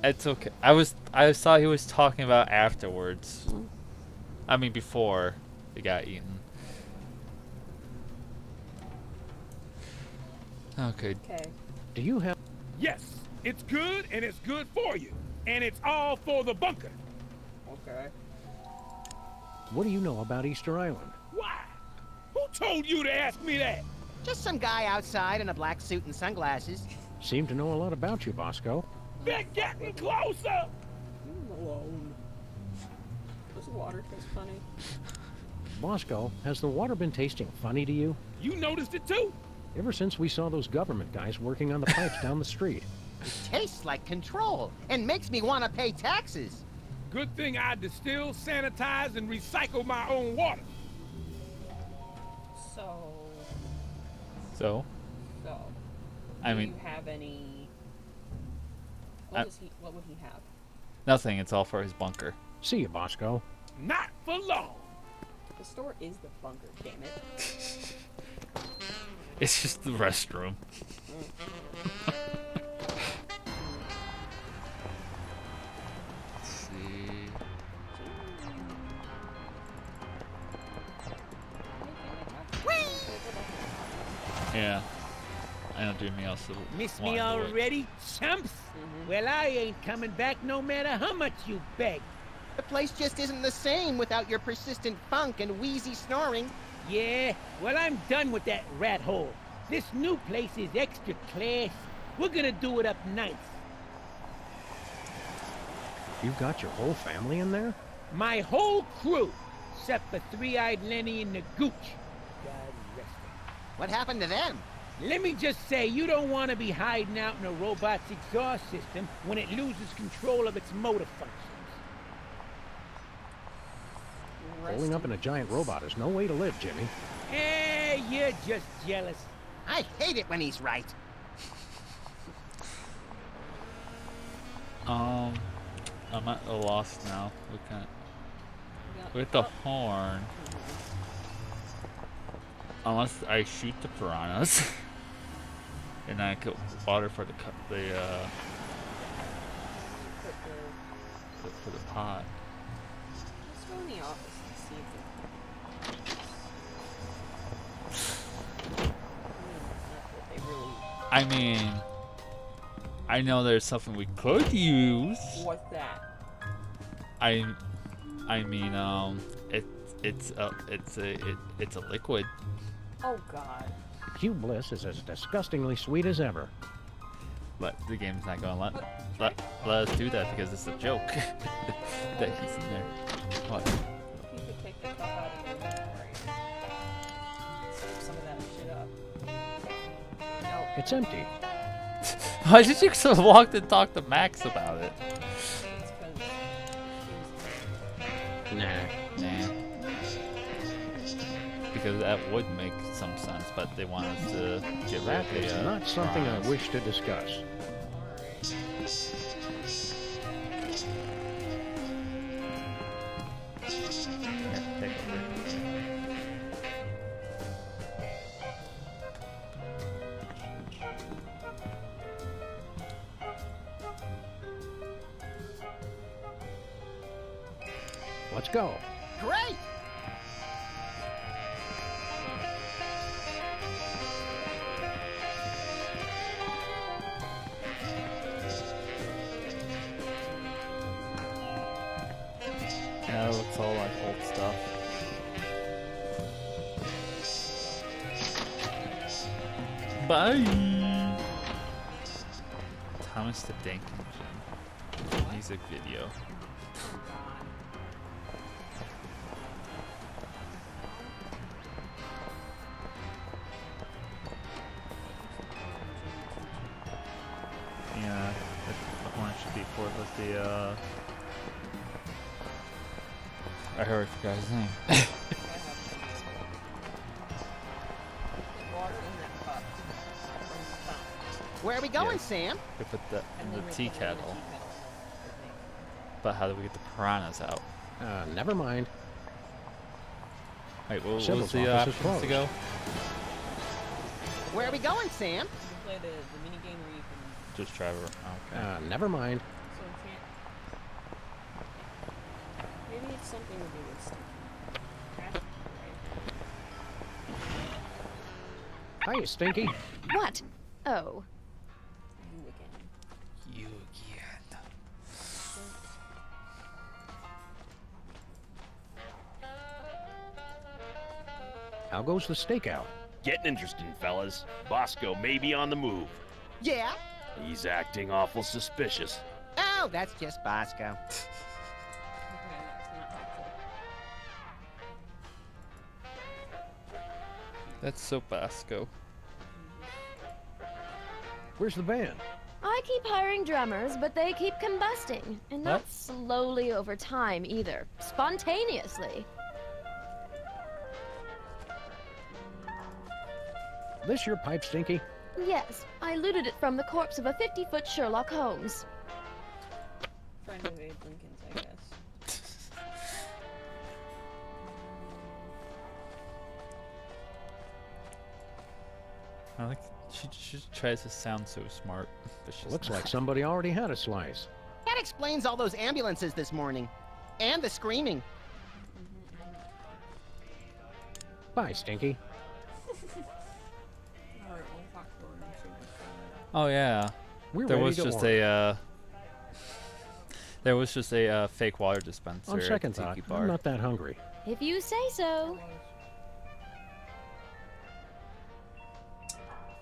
It's okay. I thought he was talking about afterwards. I mean, before it got eaten. Okay. Do you have... Yes, it's good and it's good for you. And it's all for the bunker. Okay. What do you know about Easter Island? Why? Who told you to ask me that? Just some guy outside in a black suit and sunglasses. Seem to know a lot about you, Bosco. They're getting closer! Leave him alone. Does the water taste funny? Bosco, has the water been tasting funny to you? You noticed it too? Ever since we saw those government guys working on the pipes down the street. It tastes like control and makes me want to pay taxes. Good thing I distill, sanitize, and recycle my own water. So. I mean, do you have any? What would he have? Nothing. It's all for his bunker. See you, Bosco. Not for long. The store is the bunker, damn it. It's just the restroom. Let's see. Yeah. I don't do anything else. Miss me already, chumps? Well, I ain't coming back no matter how much you beg. The place just isn't the same without your persistent funk and wheezy snoring. Yeah, well, I'm done with that rat hole. This new place is extra class. We're gonna do it up nice. You've got your whole family in there? My whole crew, except for Three-Eyed Lenny and the Gooch. God rest him. What happened to them? Let me just say, you don't want to be hiding out in a robot's exhaust system when it loses control of its motor functions. Rolling up in a giant robot is no way to live, Jimmy. Eh, you're just jealous. I hate it when he's right. I'm at a loss now. With the horn. Unless I shoot the piranhas. And I get water for the pot. Let's go in the office and see if I mean, I know there's something we could use. What's that? I mean, it's a liquid. Oh God. Q Bliss is as disgustingly sweet as ever. But the game's not gonna let us do that because it's a joke that he's in there. What? You could take the cup out of the inventory. Scoop some of that shit up. No. It's empty. Why did you so walk and talk to Max about it? Nah. Because that would make some sense, but they want us to get rid That of the is not something I bronze. wish to discuss. Here, take over. Let's go. Great! Yeah, it looks all like old stuff. Bye! Thomas the Tank Engine. Music video. I already forgot his name. Where are we going, Yes. Sam? We put that in the tea kettle. But how do we get the piranhas out? Never mind. Wait, what Civil's was the office is options to go? Where are we going, Sam? Play the mini game where you can. Just Trevor. Okay. Never mind. So it can't. Maybe it's something to do with stuff. Hi, Stinky. What? Oh. You again. You again. How goes the stakeout? Getting interesting, fellas. Bosco may be on the move. Yeah? He's acting awful suspicious. Oh, that's just Bosco. That's so Bosco. Where's the band? I keep hiring drummers, but they keep combusting. And not What? slowly over time either. Spontaneously. This your pipe, Stinky? Yes, I looted it from the corpse of a 50-foot Sherlock Holmes. Friend of Abe Lincoln's, I guess. I like she just tries to sound so smart, but she's Looks not. like somebody already had a slice. That explains all those ambulances this morning. And the screaming. Bye, Stinky. Alright, we'll talk to her and see what's Oh yeah, We're there ready was to just order. there was just a fake water dispenser. On at second the thought, tiki bar. I'm not that hungry. If you say so.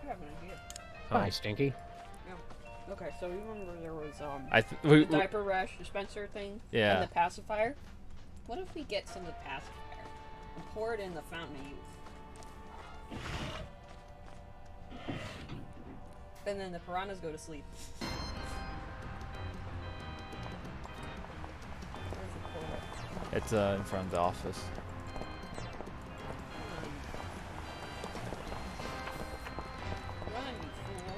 I have an idea. Bye, Stinky. Yeah. Okay, so you remember there was we- the diaper rash dispenser thing? Yeah. And the pacifier? What if we get some of the pacifier and pour it in the fountain of youth? And then the piranhas go to sleep. Where's the pour? It's in front of the office. Run, you fool.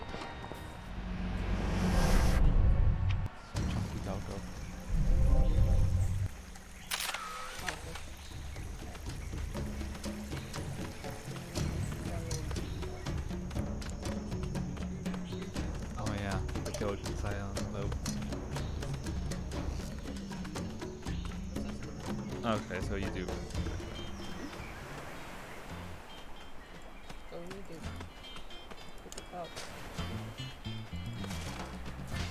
Chunky doggo. Oh yeah, the goat inside on the boat. Okay, so you do. So you do. Pick it up.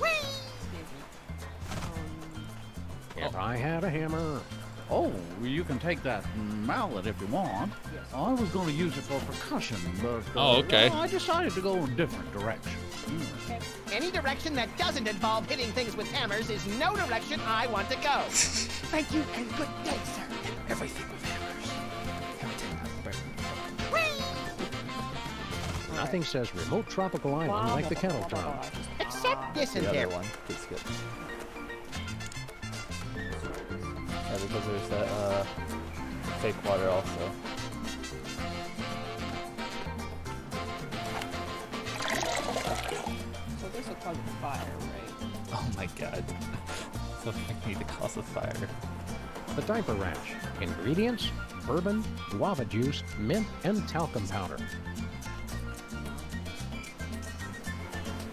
Excuse me. If I had a hammer. Oh, you can take that mallet if you want. Yes. I was going to use it for percussion, but Oh, okay. I decided to go in a different direction. Any direction that doesn't involve hitting things with hammers is no direction I want to go. Thank you and good day, sir. Everything with hammers. Nothing says remote tropical island like the kettle drum. Except this in The there. other one gets good. Yeah, because there's that fake water also. So this will cause a fire, right? Oh my god. So I need to cause a fire. The diaper rash. Ingredients: bourbon, guava juice, mint, and talcum powder.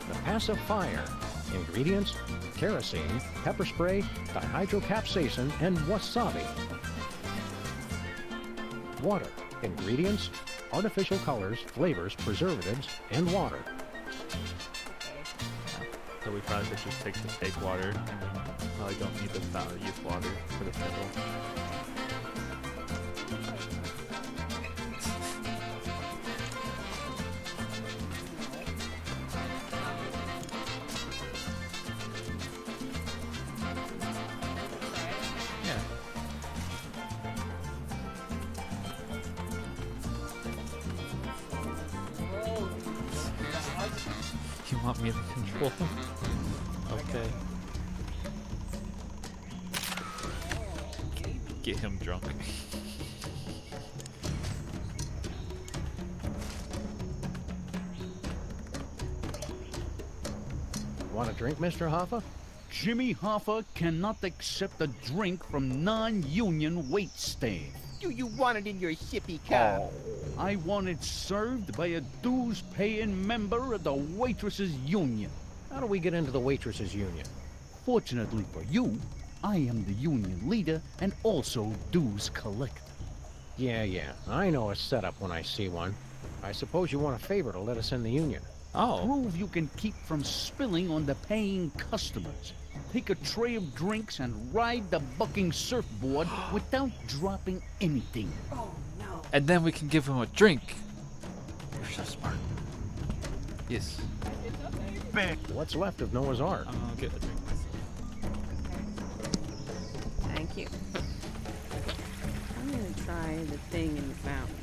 The pacifier. Ingredients: kerosene, pepper spray, dihydrocapsaicin, and wasabi. Water. Ingredients: artificial colors, flavors, preservatives, and water. So we probably should just take the fake water, and we probably don't need the fountain of youth water for the kettle. Yeah. You want me to control him? Okay. Get him drunk. Want a drink, Mr. Hoffa? Jimmy Hoffa cannot accept a drink from non-union wait staff. Do you want it in your sippy cup? Oh, I want it served by a dues-paying member of the Waitresses Union. How do we get into the Waitresses Union? Fortunately for you, I am the union leader and also dues collector. Yeah, I know a setup when I see one. I suppose you want a favor to let us in the union. Oh. Prove you can keep from spilling on the paying customers. Take a tray of drinks and ride the bucking surfboard without dropping anything. Oh, no. And then we can give him a drink. You're so smart. Yes. What's left of Noah's Ark? I'll get a drink myself. Thank you. I'm gonna try the thing in the fountain.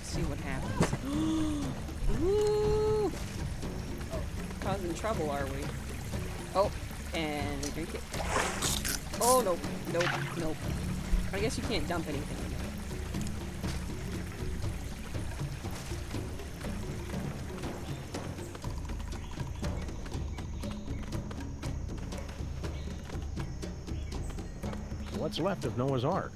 See what happens. Ooh! Causing trouble, are we? Oh, and we drink it. Oh, nope. I guess you can't dump anything in there. What's left of Noah's Ark?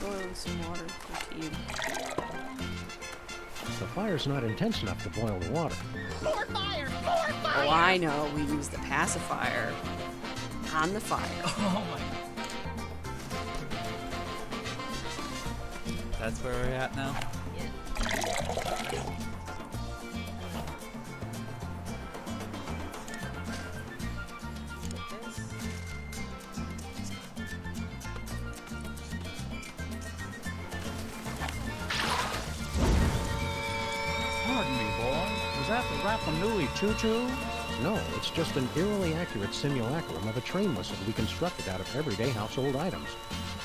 Boiling some water for tea. The fire's not intense enough to boil the water. More fire! More fire! Oh, I know. We use the pacifier on the fire. Oh my. That's where we're at now? Pardon me, boy. Was that the Rapa Nui choo-choo? No, it's just an eerily accurate simulacrum of a train whistle we constructed out of everyday household items.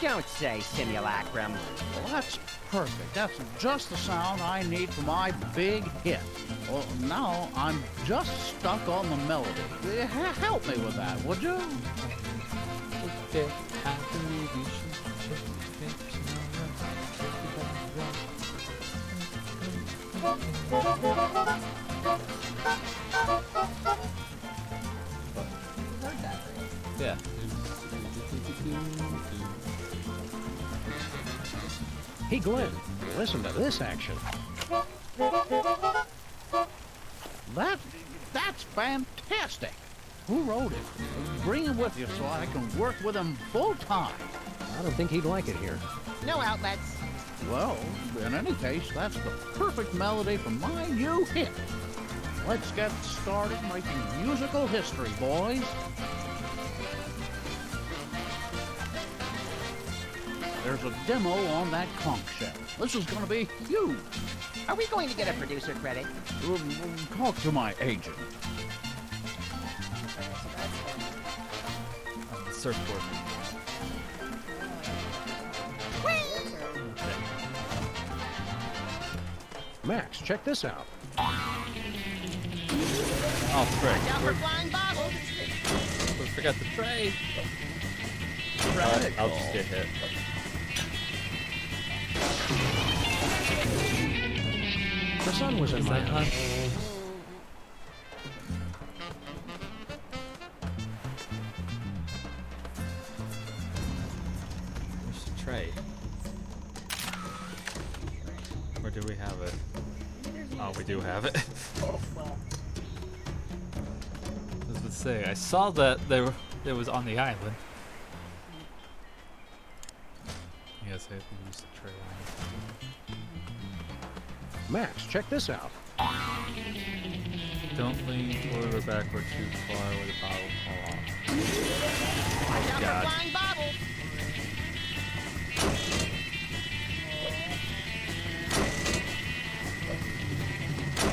Don't say simulacrum. Well, that's perfect. That's just the sound I need for my big hit. Well, now I'm just stuck on the melody. Help me with that, would you? Okay, I believe you should check the picture. Yeah. Hey, Glenn, listen to this action. That's fantastic. Who wrote it? Bring him with you so I can work with him full time. I don't think he'd like it here. No outlets. Well, in any case, that's the perfect melody for my new hit. Let's get started making musical history, boys. There's a demo on that conch shell. This is going to be huge. Are we going to get a producer credit? Talk to my agent. Surfboard. Max, check this out. Oh, frick. Down for flying bottles. We forgot the tray. I'll just get hit. The sun was in my eye. Where's the tray? Or do we have it? Oh, we do have it. I was going to say, I saw that it was on the island. guess I have to use the tray. Max, check this out. Don't lean forward or backward too far where the bottle will fall off. Watch Oh out god. for flying bobbles.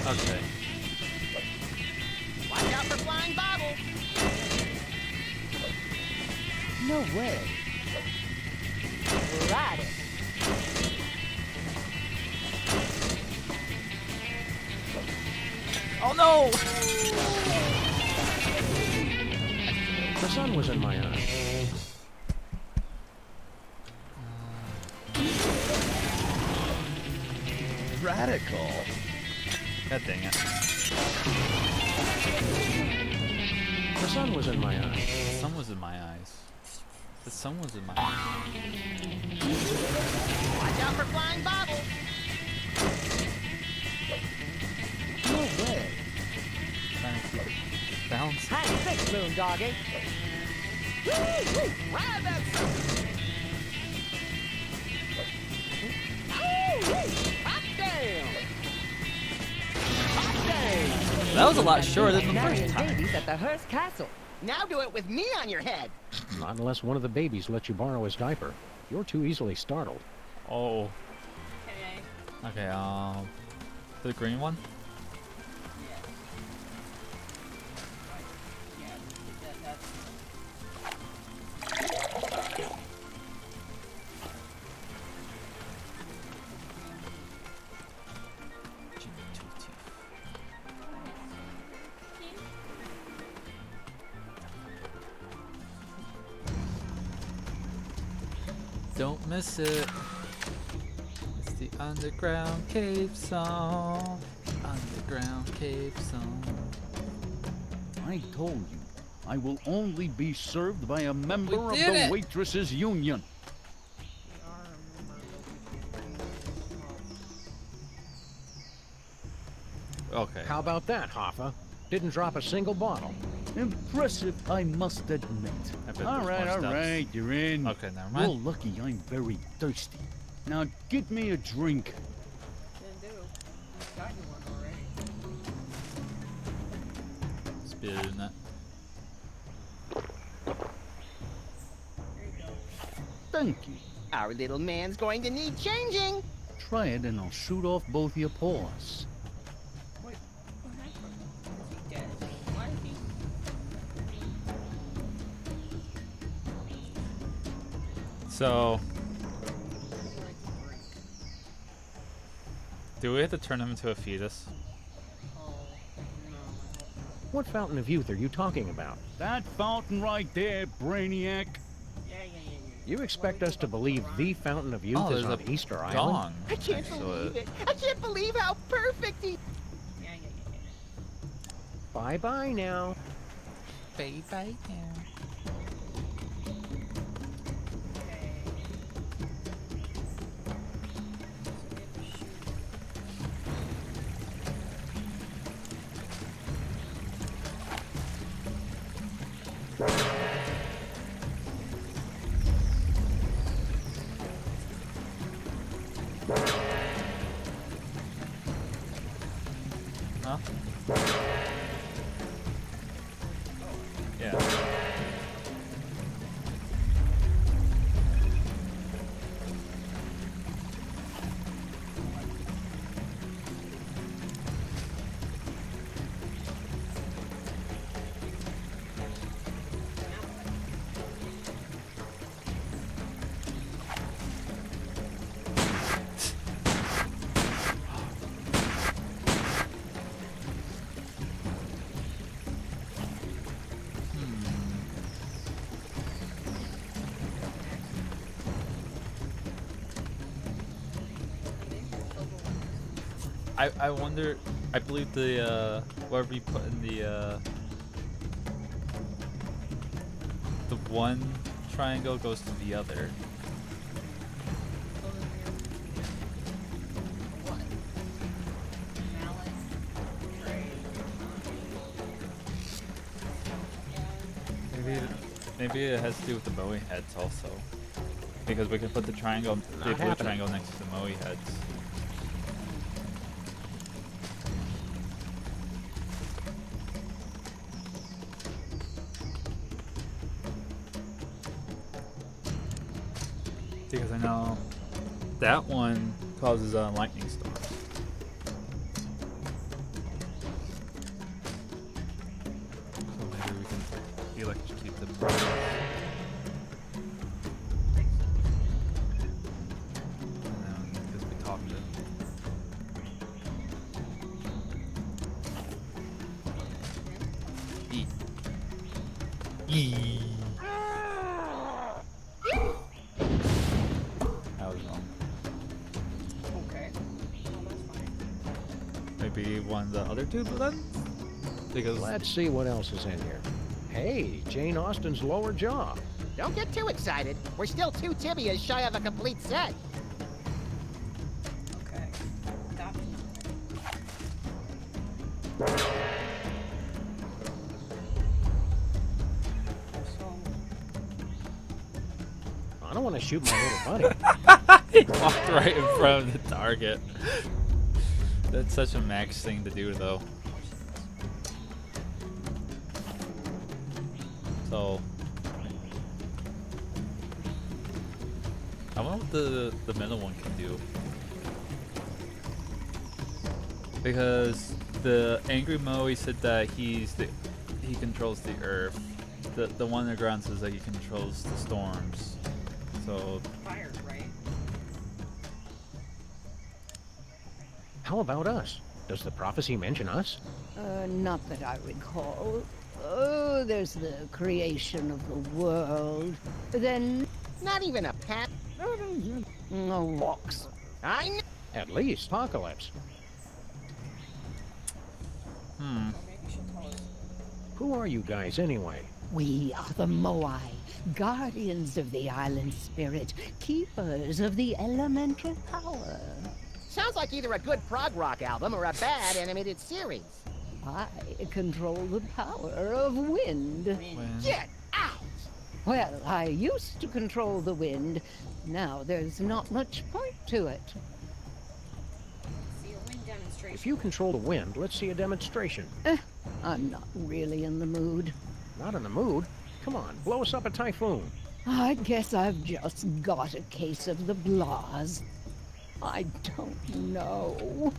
Okay. Watch out for flying bobbles. No way. Ride it. Oh no! The sun was in my eye. Radical. God dang it. The sun was in my eye. The sun was in my eyes. The sun was in my eyes. Watch out for flying bobbles. No way. Trying to keep it balanced. High six, moon doggy. Woo-woo. Ride that sucker. Hot damn. Hot damn. That was a lot shorter than the first Marrying time. babies at the Hearst Castle. Now do it with me on your head. Not unless one of the babies lets you borrow his diaper. You're too easily startled. Oh. Okay, the green one? Don't miss it. It's the underground cave song. Underground cave song. I told you, I will only be served by a member of did the it. Waitresses Union. Okay. How about that, Hoffa? Didn't drop a single bottle. Impressive, I must admit. I bet All there's right, more all steps. right, you're in. Okay, never mind. You're lucky I'm very thirsty. Now get me a drink. Didn't do. Got you one already. Spit it in that. There you go. Thank you. Our little man's going to need changing. Try it and I'll shoot off both your paws. Wait, what happened? Is he dead? Why is he? So, do we have to turn him into a fetus? What fountain of youth are you talking about? That fountain right there, Brainiac. You expect us to believe the fountain of youth Oh, is there's on a Easter Island? gong. I can't next to believe it. I can't believe how perfect he. Bye-bye now. Bye bye now. Huh? Yeah. I wonder. I believe the whatever you put in the one triangle goes to the other. Maybe it has to do with the mowing heads also. Because we can put the triangle, the blue happening. triangle next to the Moai heads. Because I know that one causes a lightning storm. So maybe we can electrocute the birds. And then because we talked to them. Eat. Eee. I was wrong. Okay. Well, that's fine. Maybe one of the other two then? Because Let's see what else is in here. Hey, Jane Austen's lower jaw. Don't get too excited. We're still 2 tibias shy of a complete set. Okay. Stop. I don't want to shoot my little buddy. he walked right in front of the target. That's such a Max thing to do, though. So, I wonder what the middle one can do. Because the angry Moai said that he controls the earth. The one on the ground says that he controls the storms. So Fire, right? How about us? Does the prophecy mention us? Not that I recall. Oh, there's the creation of the world. Then... Not even a pat. No rocks. I know. At least apocalypse. Who are you guys anyway? We are the Moai, guardians of the island spirit, keepers of the elemental power. Sounds like either a good prog rock album or a bad animated series. I control the power of wind. Get out! Well, I used to control the wind. Now there's not much point to it. See a wind demonstration. If you control the wind, let's see a demonstration. I'm not really in the mood. Not in the mood? Come on, blow us up a typhoon. I guess I've just got a case of the blahs. I don't know.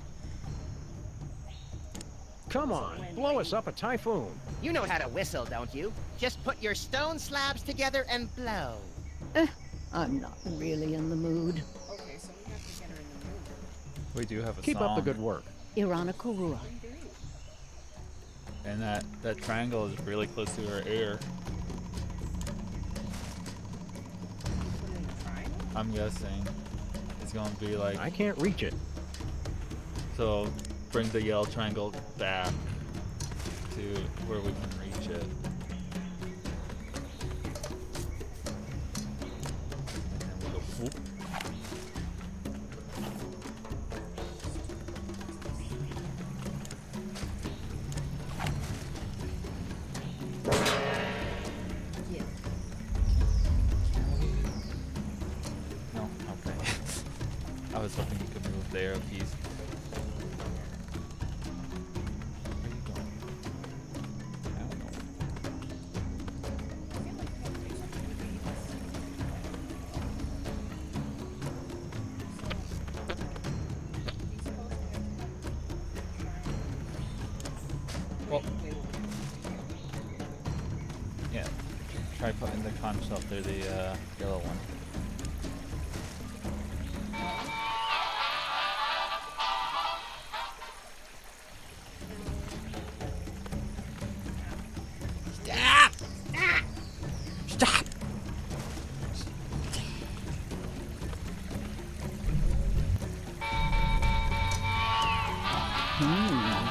Come on, blow us up a typhoon. You know how to whistle, don't you? Just put your stone slabs together and blow. I'm not really in the mood. Okay, so we have to get her in the mood. we do have a Keep song. up the good work. Irana Kurua. And that triangle is really close to her ear. I'm guessing it's gonna be like. I can't reach it. So bring the yellow triangle back to where we can reach it. And then we go whoop. No, okay. I was hoping you could move there a piece. Where are you going? I don't know. Well, yeah. Try putting the conch up there, the yellow one. Stop! Stop!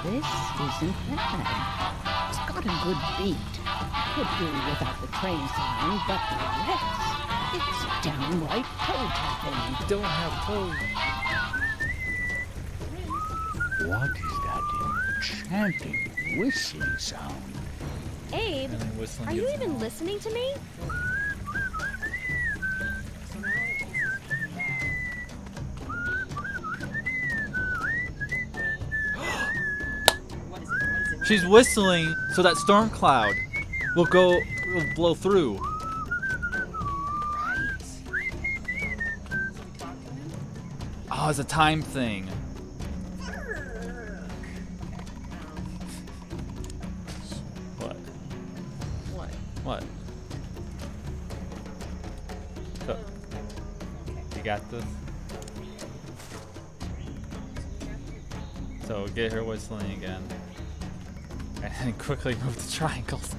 This isn't bad. It's got a good beat. Could do without the train sound, but the rest, it's downright toe-tapping. Don't have toes. What is that enchanting whistling sound? Abe, And then whistling are you gets even listening to me? She's whistling so that storm cloud will blow through. Oh, it's a time thing. What? What? What? So, you got this? So get her whistling again. And then quickly move the triangles.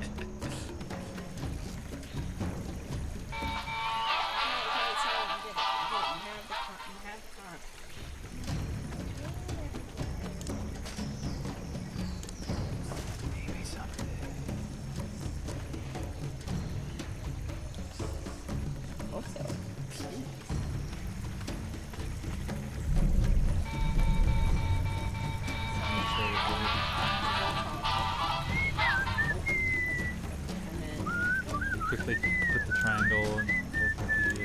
Quickly put the triangle and open the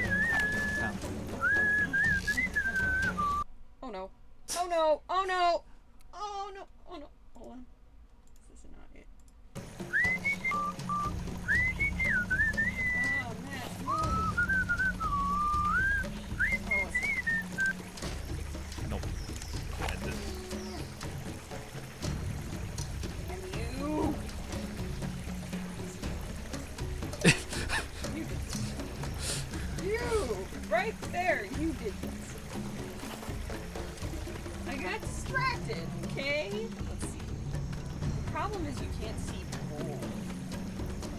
town. Oh no. Oh no. Oh no. Oh no. Oh no. Hold on. This is not it. Oh, Matt, move. Oh, what's that? Nope. Damn you. You! Right there! You did this. I got distracted, okay? Let's see. The problem is you can't see the hole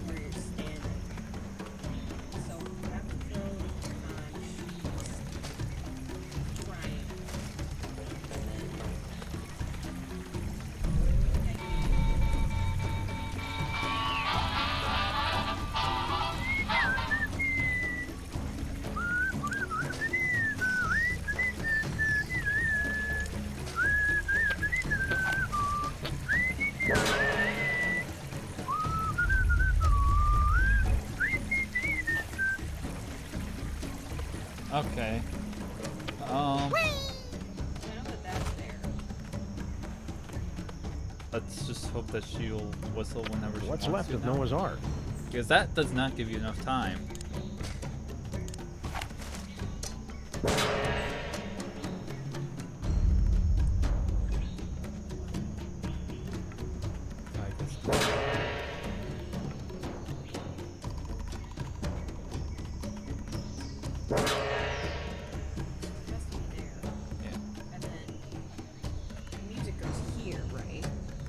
where you're standing. So you have to throw the conch. Triangle. Okay. I know that that's there. Let's just hope that she'll whistle whenever she What's wants left to of now. Noah's Ark? Because that does not give you enough time.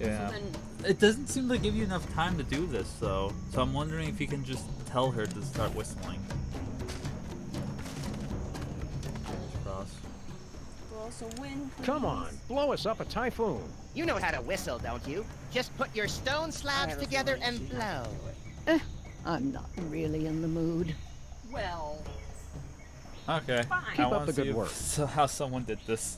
Yeah. So then, It doesn't seem to give you enough time to do this, though. So I'm wondering if you can just tell her to start whistling. Cross. well, so when? Come on, blow us up a typhoon. You know how to whistle, don't you? Just put your stone slabs together and blow. I'm not really in the mood. Well. Okay. Fine. I Keep up wanna the good see if- work. So how someone did this.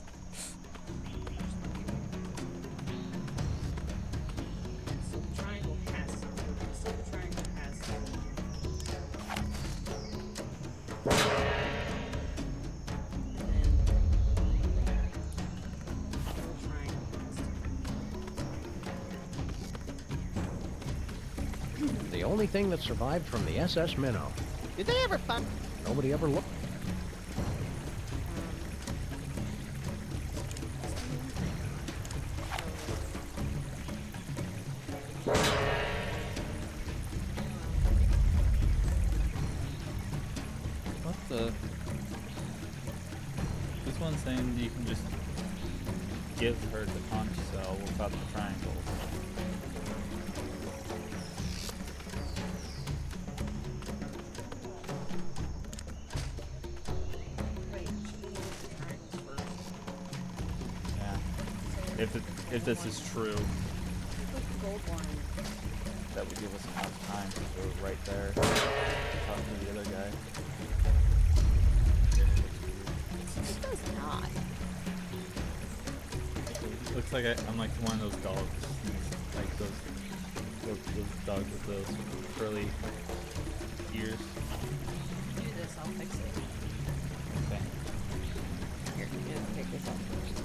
So the triangle has. So the triangle has. The only thing that survived from the SS Minnow. Did they ever find? Nobody ever looked. What the? This one's saying you can just give her the conch cell without the triangles. Yeah. If this is true, that would give us enough time to go right there. Talk to the other guy. It does not. Looks like I'm like one of those dogs, like those dogs with those curly ears. Do this, I'll fix it. Okay. Here, just take this off first.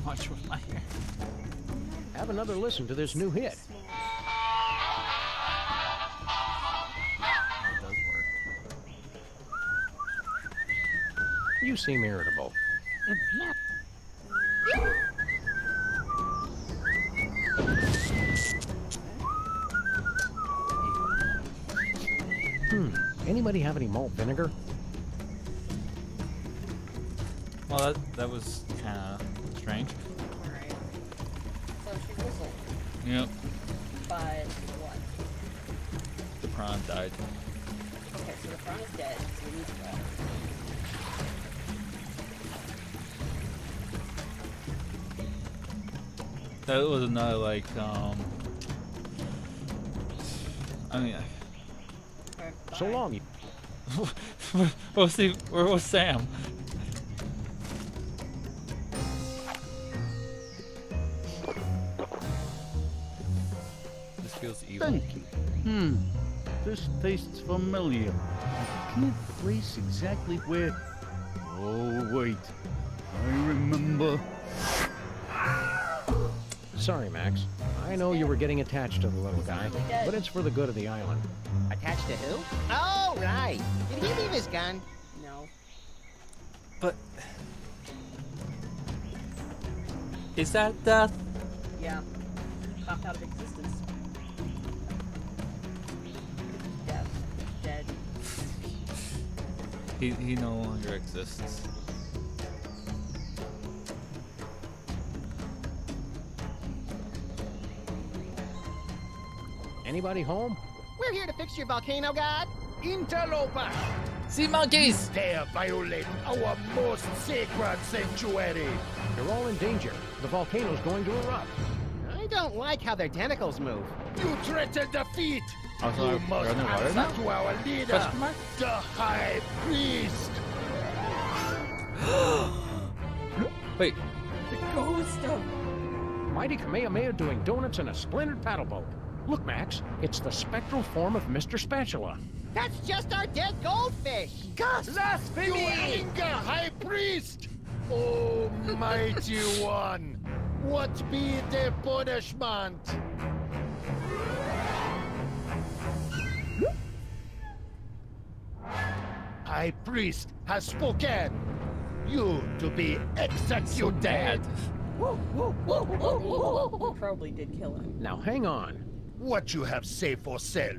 much with my hair. Have another listen to this new hit. It does work. You seem irritable. Anybody have any malt vinegar? Well, that was kind of strange. Alright. So she whistled. Yep. But what? The prawn died. Okay, so the prawn is dead, so we need to go. That was another, like, I mean... So long. Where was Sam? This feels evil. Thank you. This tastes familiar. I can't place exactly where... Oh, wait. I remember. Sorry, Max. I know you were getting attached to the little guy, but it's for the good of the island. Attached to who? Oh, right. Did he leave his gun? No. But... Is that death? Yeah. Popped out of existence. Death. Dead. He no longer exists. Anybody home? We're here to fix your volcano, god. Interloper! Sea monkeys! Dare violate our most sacred sanctuary! You're all in danger. The volcano's going to erupt. I don't like how their tentacles move. You threaten defeat! Also, You must they're underwater now? answer to our leader, Question mark? the High Priest! Wait. The ghost of... Mighty Kamehameha doing donuts in a splintered paddle boat. Look, Max, it's the spectral form of Mr. Spatula. That's just our dead goldfish! Gus! Blasphemy! You anger, High Priest! Oh, mighty one! What be the punishment? High Priest has spoken! You to be executed! Bad. We probably did kill him. Now hang on. What you have say for self?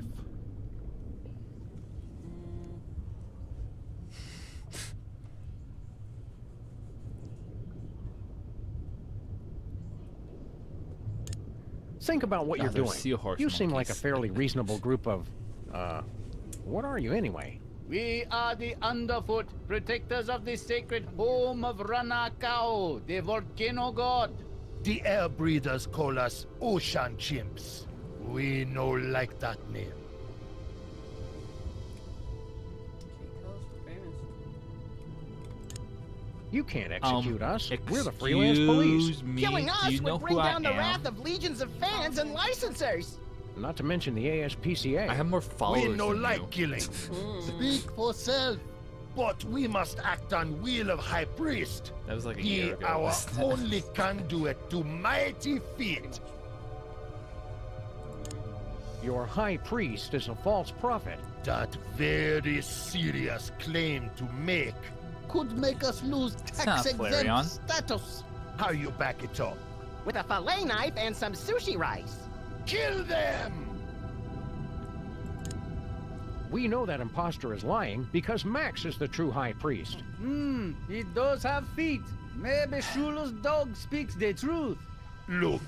Think about what you're they're doing. seahorse You seem like a monkeys. fairly reasonable group of, what are you anyway? We are the Underfoot, protectors of the sacred home of Ranakao, the volcano god. The air breathers call us ocean chimps. We no like that name. You can't execute us. We're the freelance police. Excuse me. Killing Do us you know would bring who down I the am? wrath of legions of fans and licensors. Not to mention the ASPCA. I have more followers We no than like you. killing. Speak for self. But we must act on will of High Priest. That was like a He year ago. our wasn't it? only conduit to mighty feat. Your high priest is a false prophet. That very serious claim to make could make us lose not tax-exempt Flareon. status. How you back it up? With a fillet knife and some sushi rice. Kill them! We know that imposter is lying because Max is the true high priest. He does have feet. Maybe Shula's dog speaks the truth. Look,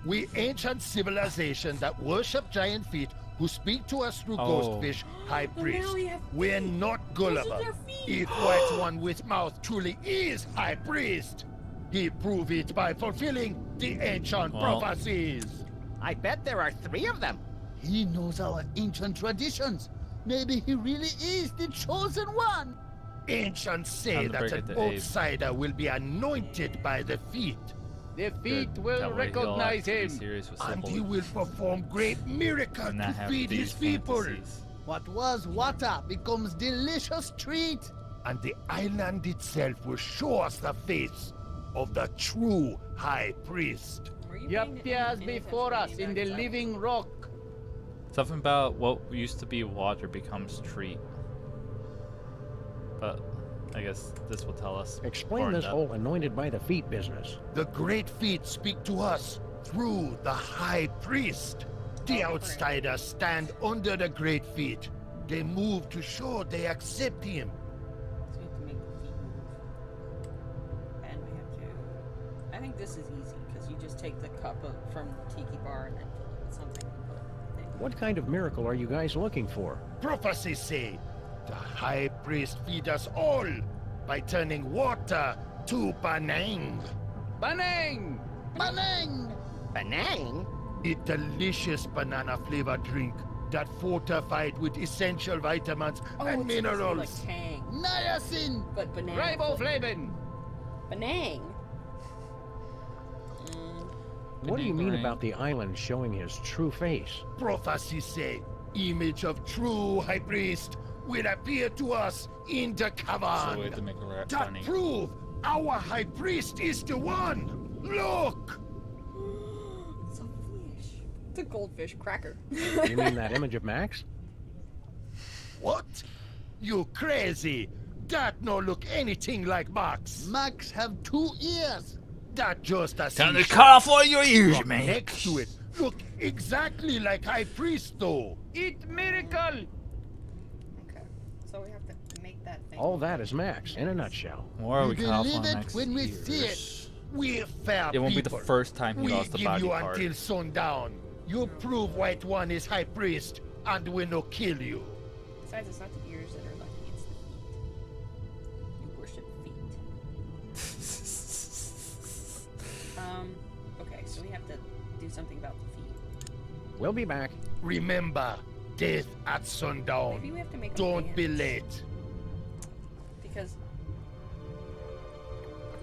we ancient civilization that worship giant feet who speak to us through ghostfish, high priest. We're not gullible. If white one with mouth truly is high priest, he prove it by fulfilling the ancient prophecies. I bet there are 3 of them. He knows our ancient traditions. Maybe he really is the chosen one. Ancients say Time to that break an it to Abe. outsider will be anointed by the feet. The feet Good. will That way he'll recognize have to be him. serious with And simple he will perform great miracles and to not have feed these his people. fantasies. What was water becomes delicious treat. And the island itself will show us the face. of the true High Priest. He appears before us in the living rock. Something about what used to be water becomes tree. But I guess this will tell us. Explain this whole anointed by the feet business. The great feet speak to us through the High Priest. The outsiders stand under the great feet. They move to show they accept him. So we have to make the feet move. And we have to... I think this is easy, because you just take the cup from the tiki bar and then fill it with something. What kind of miracle are you guys looking for? Prophecies say the High Priest feed us all by turning water to Banang. Banang! Banang! Banang? A delicious banana-flavored drink that fortified with essential vitamins and minerals. Like Tang. Niacin! But banana. Riboflavin! Banang. What do you mean about the island showing his true face? Prophecies say image of true High Priest will appear to us in the cavern. So we have to make a rap that funny. prove our High Priest is the one. Look! It's a fish. It's a goldfish cracker. You mean that image of Max? What? You crazy? That no look anything like Max. Max have 2 ears. That just a Time to seashell. cut off all your ears, Look man. next to it. Look exactly like High Priest though. Eat miracle! Okay. So we have to make that thing. All that is Max, in a nutshell. Or are we cut off believe on it Max's when we ears? see it. We're fair It won't be the people. first time he we lost a give body you part. until sundown. You prove White One is High Priest, and we no kill you. Besides, it's not the ears that are lucky, it's the feet. You worship feet. Okay, so we have to do something about the feet. We'll be back. Remember, death at sundown. Maybe we have to make a Don't be dance. late. Because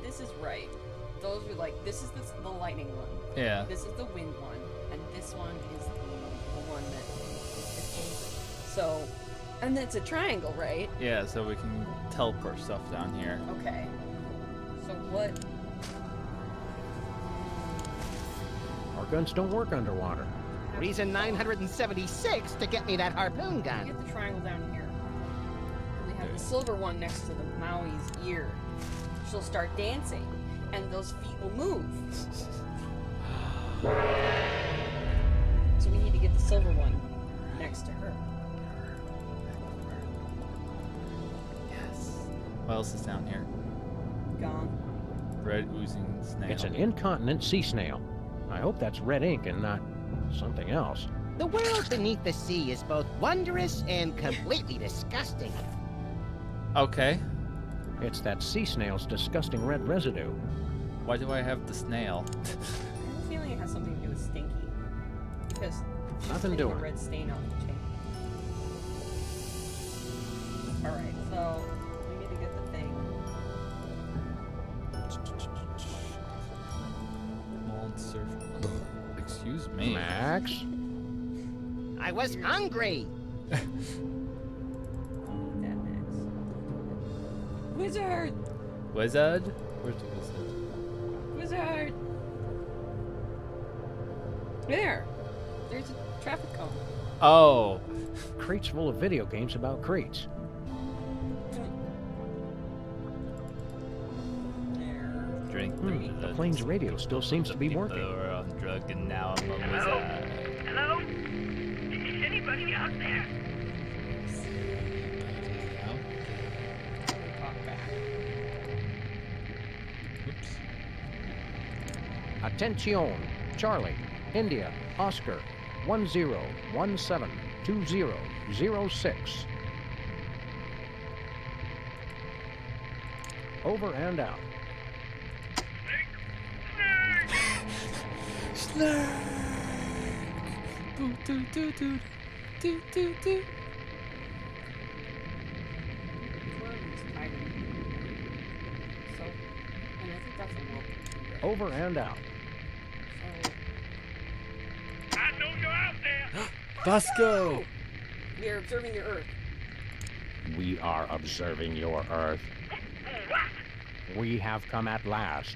this is right. Those are like, this is the lightning one. Yeah. This is the wind one. And this one is the one that is angry. So, and it's a triangle, right? Yeah, so we can teleport stuff down here. Okay. So what? Our guns don't work underwater. Reason 976 to get me that harpoon We gun. get the triangle down here. And we have the silver one next to the Maui's ear. She'll start dancing, and those feet will move. So we need to get the silver one next to her. Yes. What else is down here? Gone. Red oozing snail. It's an incontinent sea snail. I hope that's red ink and not something else. The world beneath the sea is both wondrous and completely disgusting. Okay. It's that sea snail's disgusting red residue. Why do I have the snail? I have a feeling it has something to do with Stinky. Because she's Nothing getting a doing. red stain on the chain. Alright, so we need to get the thing. Mold surf. Excuse me. Max? I was hungry. Wizard! Wizard? Where's the wizard? Wizard! There! There's a traffic cone. Oh. Crates full of video games about crates. Drink The plane's radio still seems to be working. We're on drug and now I'm a Hello? wizard. Hello? Is anybody out there? Attention! Charlie, India, Oscar, 10172006. Over and out. Snark! Boo doo doo doo doo doo doo. So, and I think that's a rope. Over and out. I know you're out there. Vasco! We are observing your Earth. We are observing your Earth. We have come at last.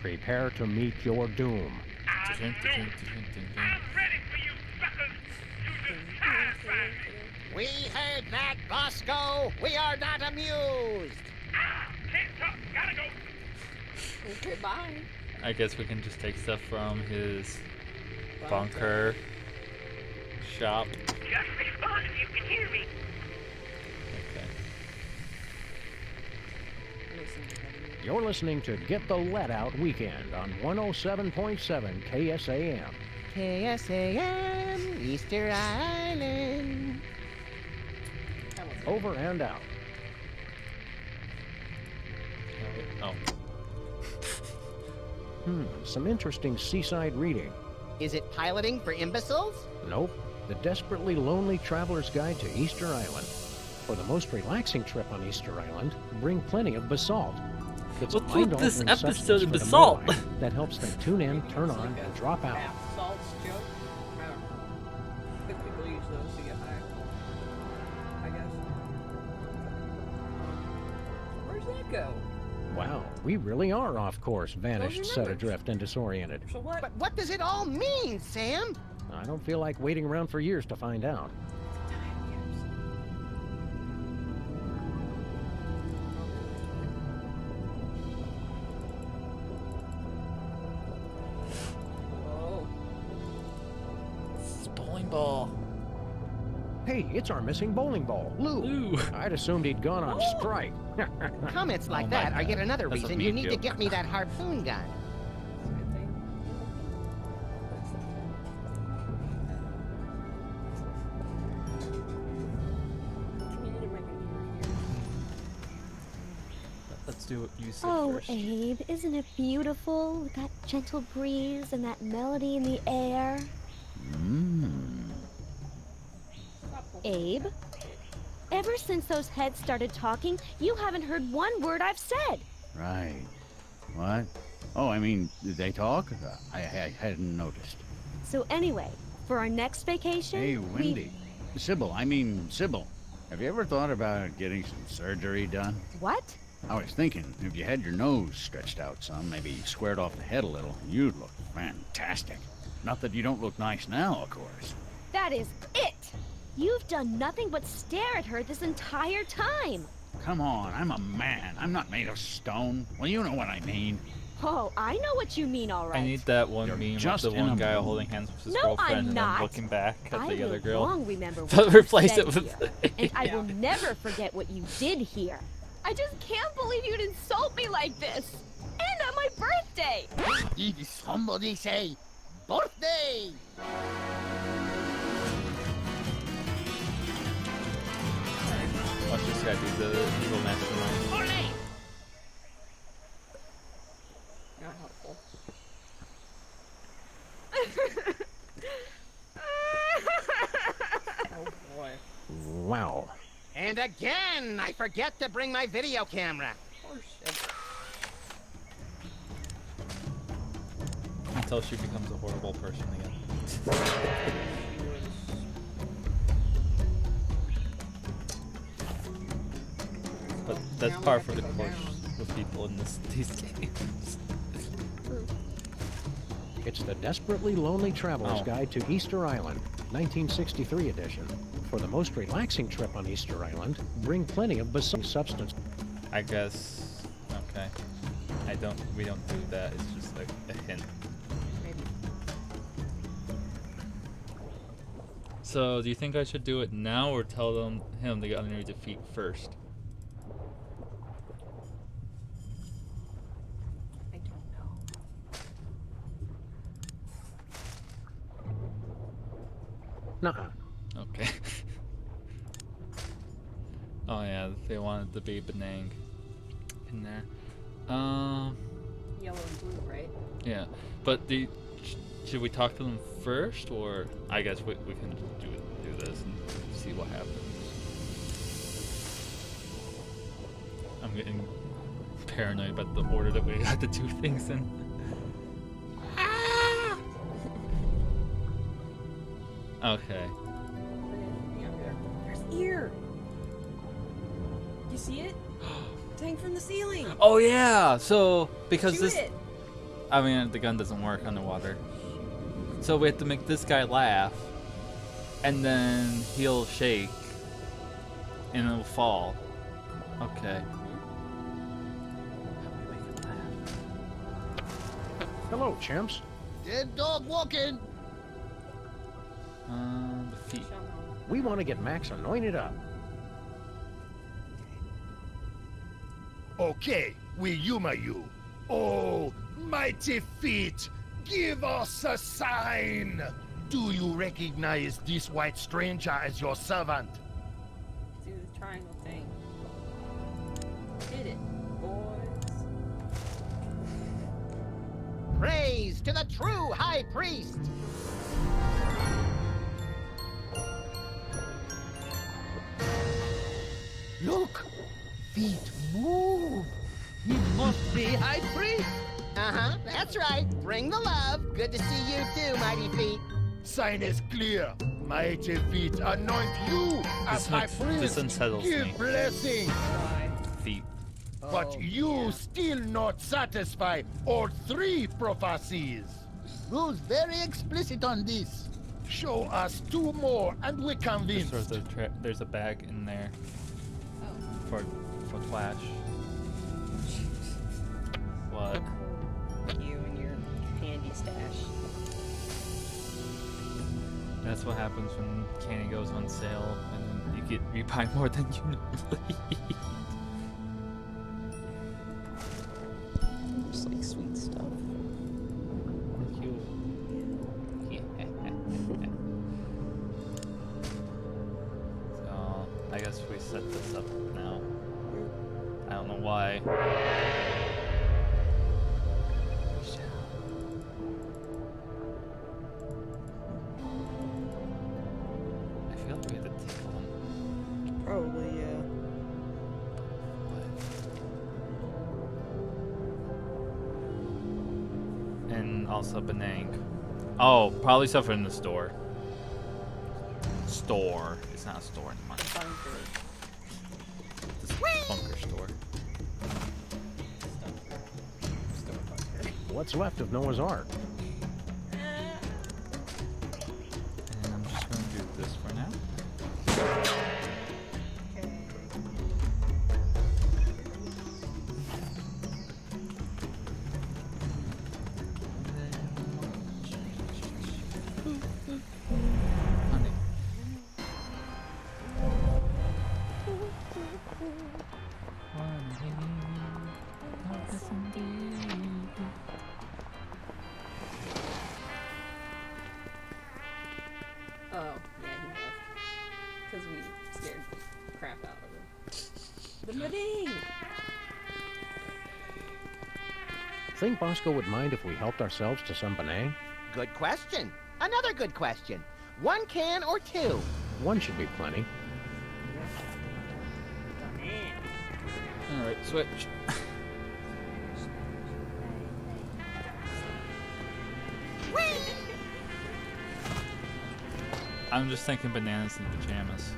Prepare to meet your doom. I'm ready for you suckers to decide me. We heard that, Bosco. We are not amused. Can't talk. Gotta go. Okay, bye. I guess we can just take stuff from his bunker shop. Just respond if you can hear me. Okay. You're listening to Get the Let Out Weekend on 107.7 KSAM. KSAM, Easter Island. Over and out. Oh. Some interesting seaside reading. Is it piloting for imbeciles? Nope. The Desperately Lonely Traveler's Guide to Easter Island. For the most relaxing trip on Easter Island, bring plenty of basalt. It's What's a with this mind-altering episode substance of for the basalt? Moai that helps them tune in, turn on, and drop out. Salts joke? I don't know. If people use those to get high. I guess. Where's that go? Wow, we really are off course, vanished, set adrift, and disoriented. So what? But what does it all mean, Sam? I don't feel like waiting around for years to find out. Oh. It's bowling ball. Hey, it's our missing bowling ball, Lou. I'd assumed he'd gone on strike. Comments like Oh my that are yet God. another That's a reason you mute need to joke. get me that harpoon gun. Let's do what you said Oh, first. Abe, isn't it beautiful with that gentle breeze and that melody in the air? Abe, ever since those heads started talking, you haven't heard one word I've said. Right. What? Oh, I mean, did they talk? I hadn't noticed. So anyway, for our next vacation, Hey, Wendy. Sybil, have you ever thought about getting some surgery done? What? I was thinking, if you had your nose stretched out some, maybe squared off the head a little, you'd look fantastic. Not that you don't look nice now, of course. That is it! You've done nothing but stare at her this entire time. Come on, I'm a man. I'm not made of stone. Well, you know what I mean. Oh, I know what you mean, all right. I need that one You're meme with just the in one a guy mood. holding hands with his No, girlfriend I'm and not. then looking back at I the will other girl. long remember But what you replace said it with here, and I will never forget what you did here. I just can't believe you'd insult me like this. And on my birthday. Did somebody say birthday? Watch this guy do the evil mastermind. Not helpful. Oh boy. Wow. And again, I forget to bring my video camera. Until she becomes a horrible person again. But that's par for the course with people in these games. It's the Desperately Lonely Traveler's Oh. Guide to Easter Island, 1963 edition. For the most relaxing trip on Easter Island, bring plenty of basalt substance. I guess. Okay. We don't do that. It's just like a hint. So, do you think I should do it now or tell him to get underneath the feet first? I don't know. Nuh-uh. Okay. Oh yeah, they wanted the baby Benang in there. Yellow and blue, right? Yeah, but should we talk to them first, or I guess we can do this and see what happens. I'm getting paranoid about the order that we got the two things in. Okay. There's ear. You see it? It's hanging from the ceiling. Oh yeah. So because Shoot this it. I mean, the gun doesn't work underwater. So we have to make this guy laugh, and then he'll shake, and it'll fall. Okay. Hello, chimps. Dead dog walking. The feet. We want to get Max anointed up. Okay, we humor you. Oh, mighty feet, give us a sign. Do you recognize this white stranger as your servant? Do the triangle thing. Hit it, boys. Praise to the true high priest. Look! Feet move! He must be High Priest! Uh-huh, that's right. Bring the love. Good to see you too, Mighty Feet. Sign is clear. Mighty feet anoint you as high priest. This unsettles Give me. blessing. Feet. But you still not satisfy all three prophecies. Who's very explicit on this? Show us two more and we're convinced. There's a bag in there. For Flash. What? You and your candy stash. That's what happens when candy goes on sale, and then you buy more than you normally eat. Just like sweet stuff. Cute. So I guess we set this up now. I don't know why. I feel like we had to tickle him. Probably, yeah. And also Benang. Oh, probably stuff in the store. Store. It's not a store anymore. This bunker store. What's left of Noah's Ark? And I'm just going to do this for now. Oh, yeah, he left. Because we scared the crap out of him. The pudding! Think Bosco would mind if we helped ourselves to some Benang? Good question. Another good question. One can or two? One should be plenty. Alright, switch. I'm just thinking bananas in pajamas.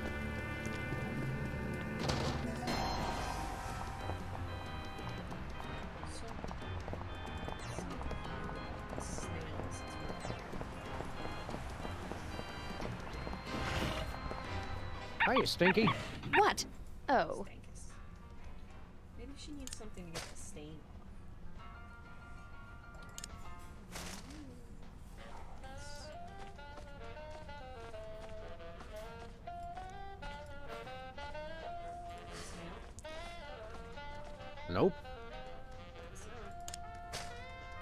Hiya, Stinky. What? Oh. Maybe she needs something to get the stain off. Nope.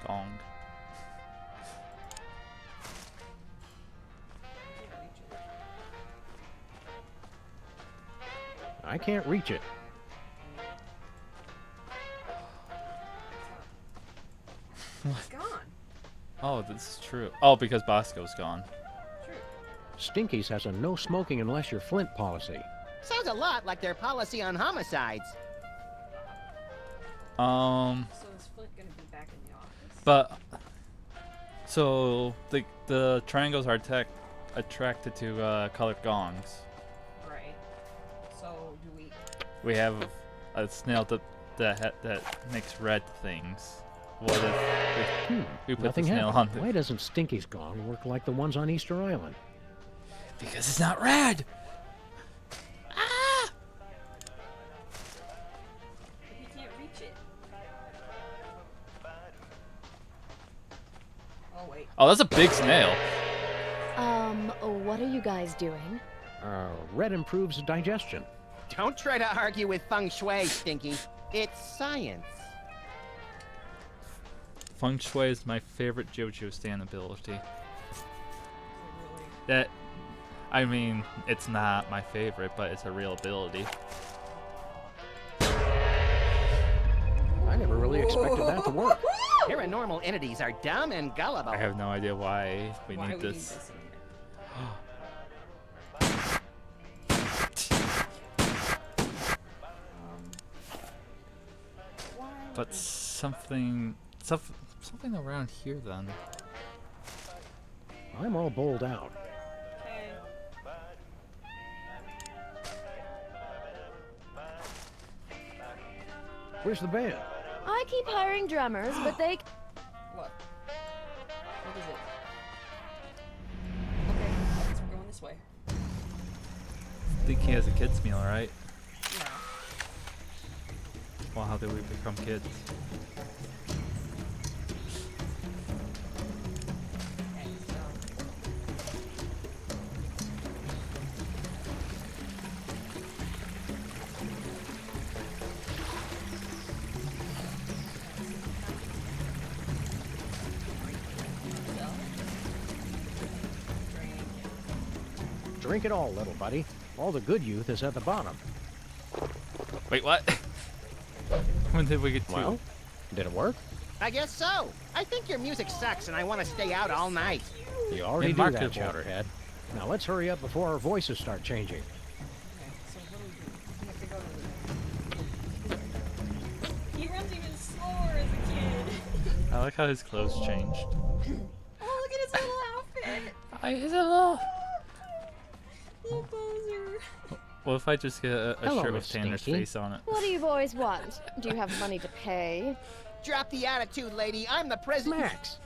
Gong. I can't reach it. It's gone. Oh, this is true. Oh, because Bosco's gone. Stinky's has a no smoking unless you're Flint policy. Sounds a lot like their policy on homicides. So is Flint gonna be back in the office? But so the triangles are attracted to colored gongs. Right. So do we? We have a snail that makes red things. what if we put Nothing this nail happened. on Why doesn't Stinky's gong work like the ones on Easter Island? Because it's not red. He can't reach it. Oh wait. Oh, that's a big snail. What are you guys doing? Red improves digestion. Don't try to argue with feng shui, Stinky. It's science. Feng Shui is my favorite JoJo stand ability. That, I mean, it's not my favorite, but it's a real ability. I never really expected that to work. Paranormal entities are dumb and gullible. I have no idea why we need this. But something around here then. I'm all bowled out. Where's the band? I keep hiring drummers, but they... What? What is it? Okay, I guess we're going this way. I think he has a kid's meal, right? Yeah. Well, how did we become kids? Drink it all, little buddy. All the good youth is at the bottom. Wait, what? When did we get to? Well, did it work? I guess so. I think your music sucks and I want to stay out all night. You already do that, Remarkable. Chowderhead. Now let's hurry up before our voices start changing. Okay, so what do we do? We have to go to the... He runs even slower as a kid. I like how his clothes changed. Oh, look at his little outfit. His little... Little poser. What if I just get a Hello, shirt with Miss Tanner's Stinky. face on it? What do you boys want? Do you have money to pay? Drop the attitude, lady. I'm the president. Max!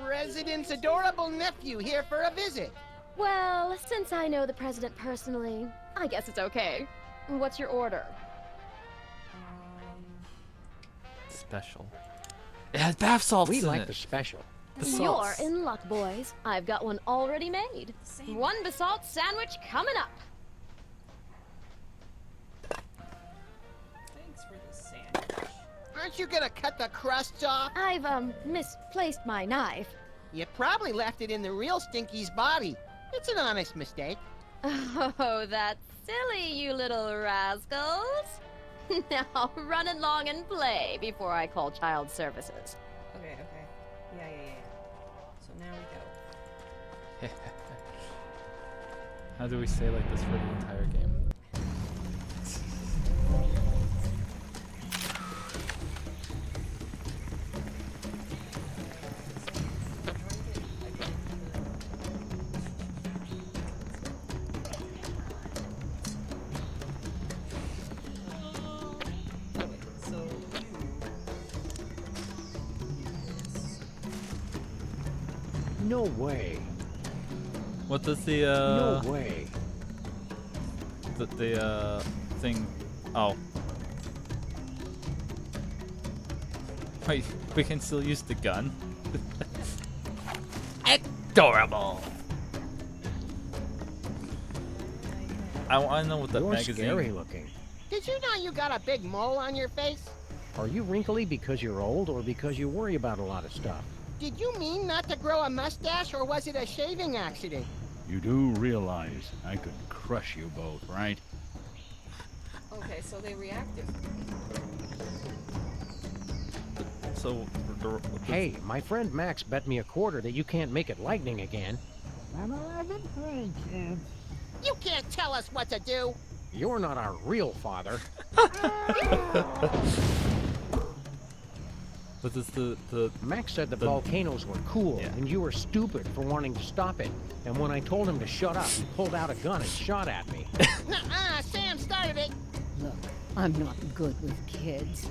President's adorable nephew here for a visit. Well, since I know the president personally, I guess it's okay. What's your order? Special. It has bath salts We in like it. the special. The You're salts. in luck, boys. I've got one already made. One basalt sandwich coming up. Thanks for the sandwich. Aren't you gonna cut the crusts off? I've, misplaced my knife. You probably left it in the real Stinky's body. It's an honest mistake. Oh, that's silly, you little rascals. Now, run along and play before I call child services. Okay. Yeah. So now we go. How do we stay like this for the entire game? No way. What does the No way. the thing? Oh. Wait, we can still use the gun. Adorable. I want to know what that You're magazine. scary looking. Did you know you got a big mole on your face? Are you wrinkly because you're old or because you worry about a lot of stuff? Did you mean not to grow a mustache, or was it a shaving accident? You do realize I could crush you both, right? Okay, so they reacted. So. Hey, my friend Max bet me $25 that you can't make it lightning again. I'm 11 playing, kids. You can't tell us what to do. You're not our real father. But this the Max said the volcanoes were cool, and you were stupid for wanting to stop it. And when I told him to shut up, he pulled out a gun and shot at me. Nuh-uh, Sam started it. Look, I'm not good with kids.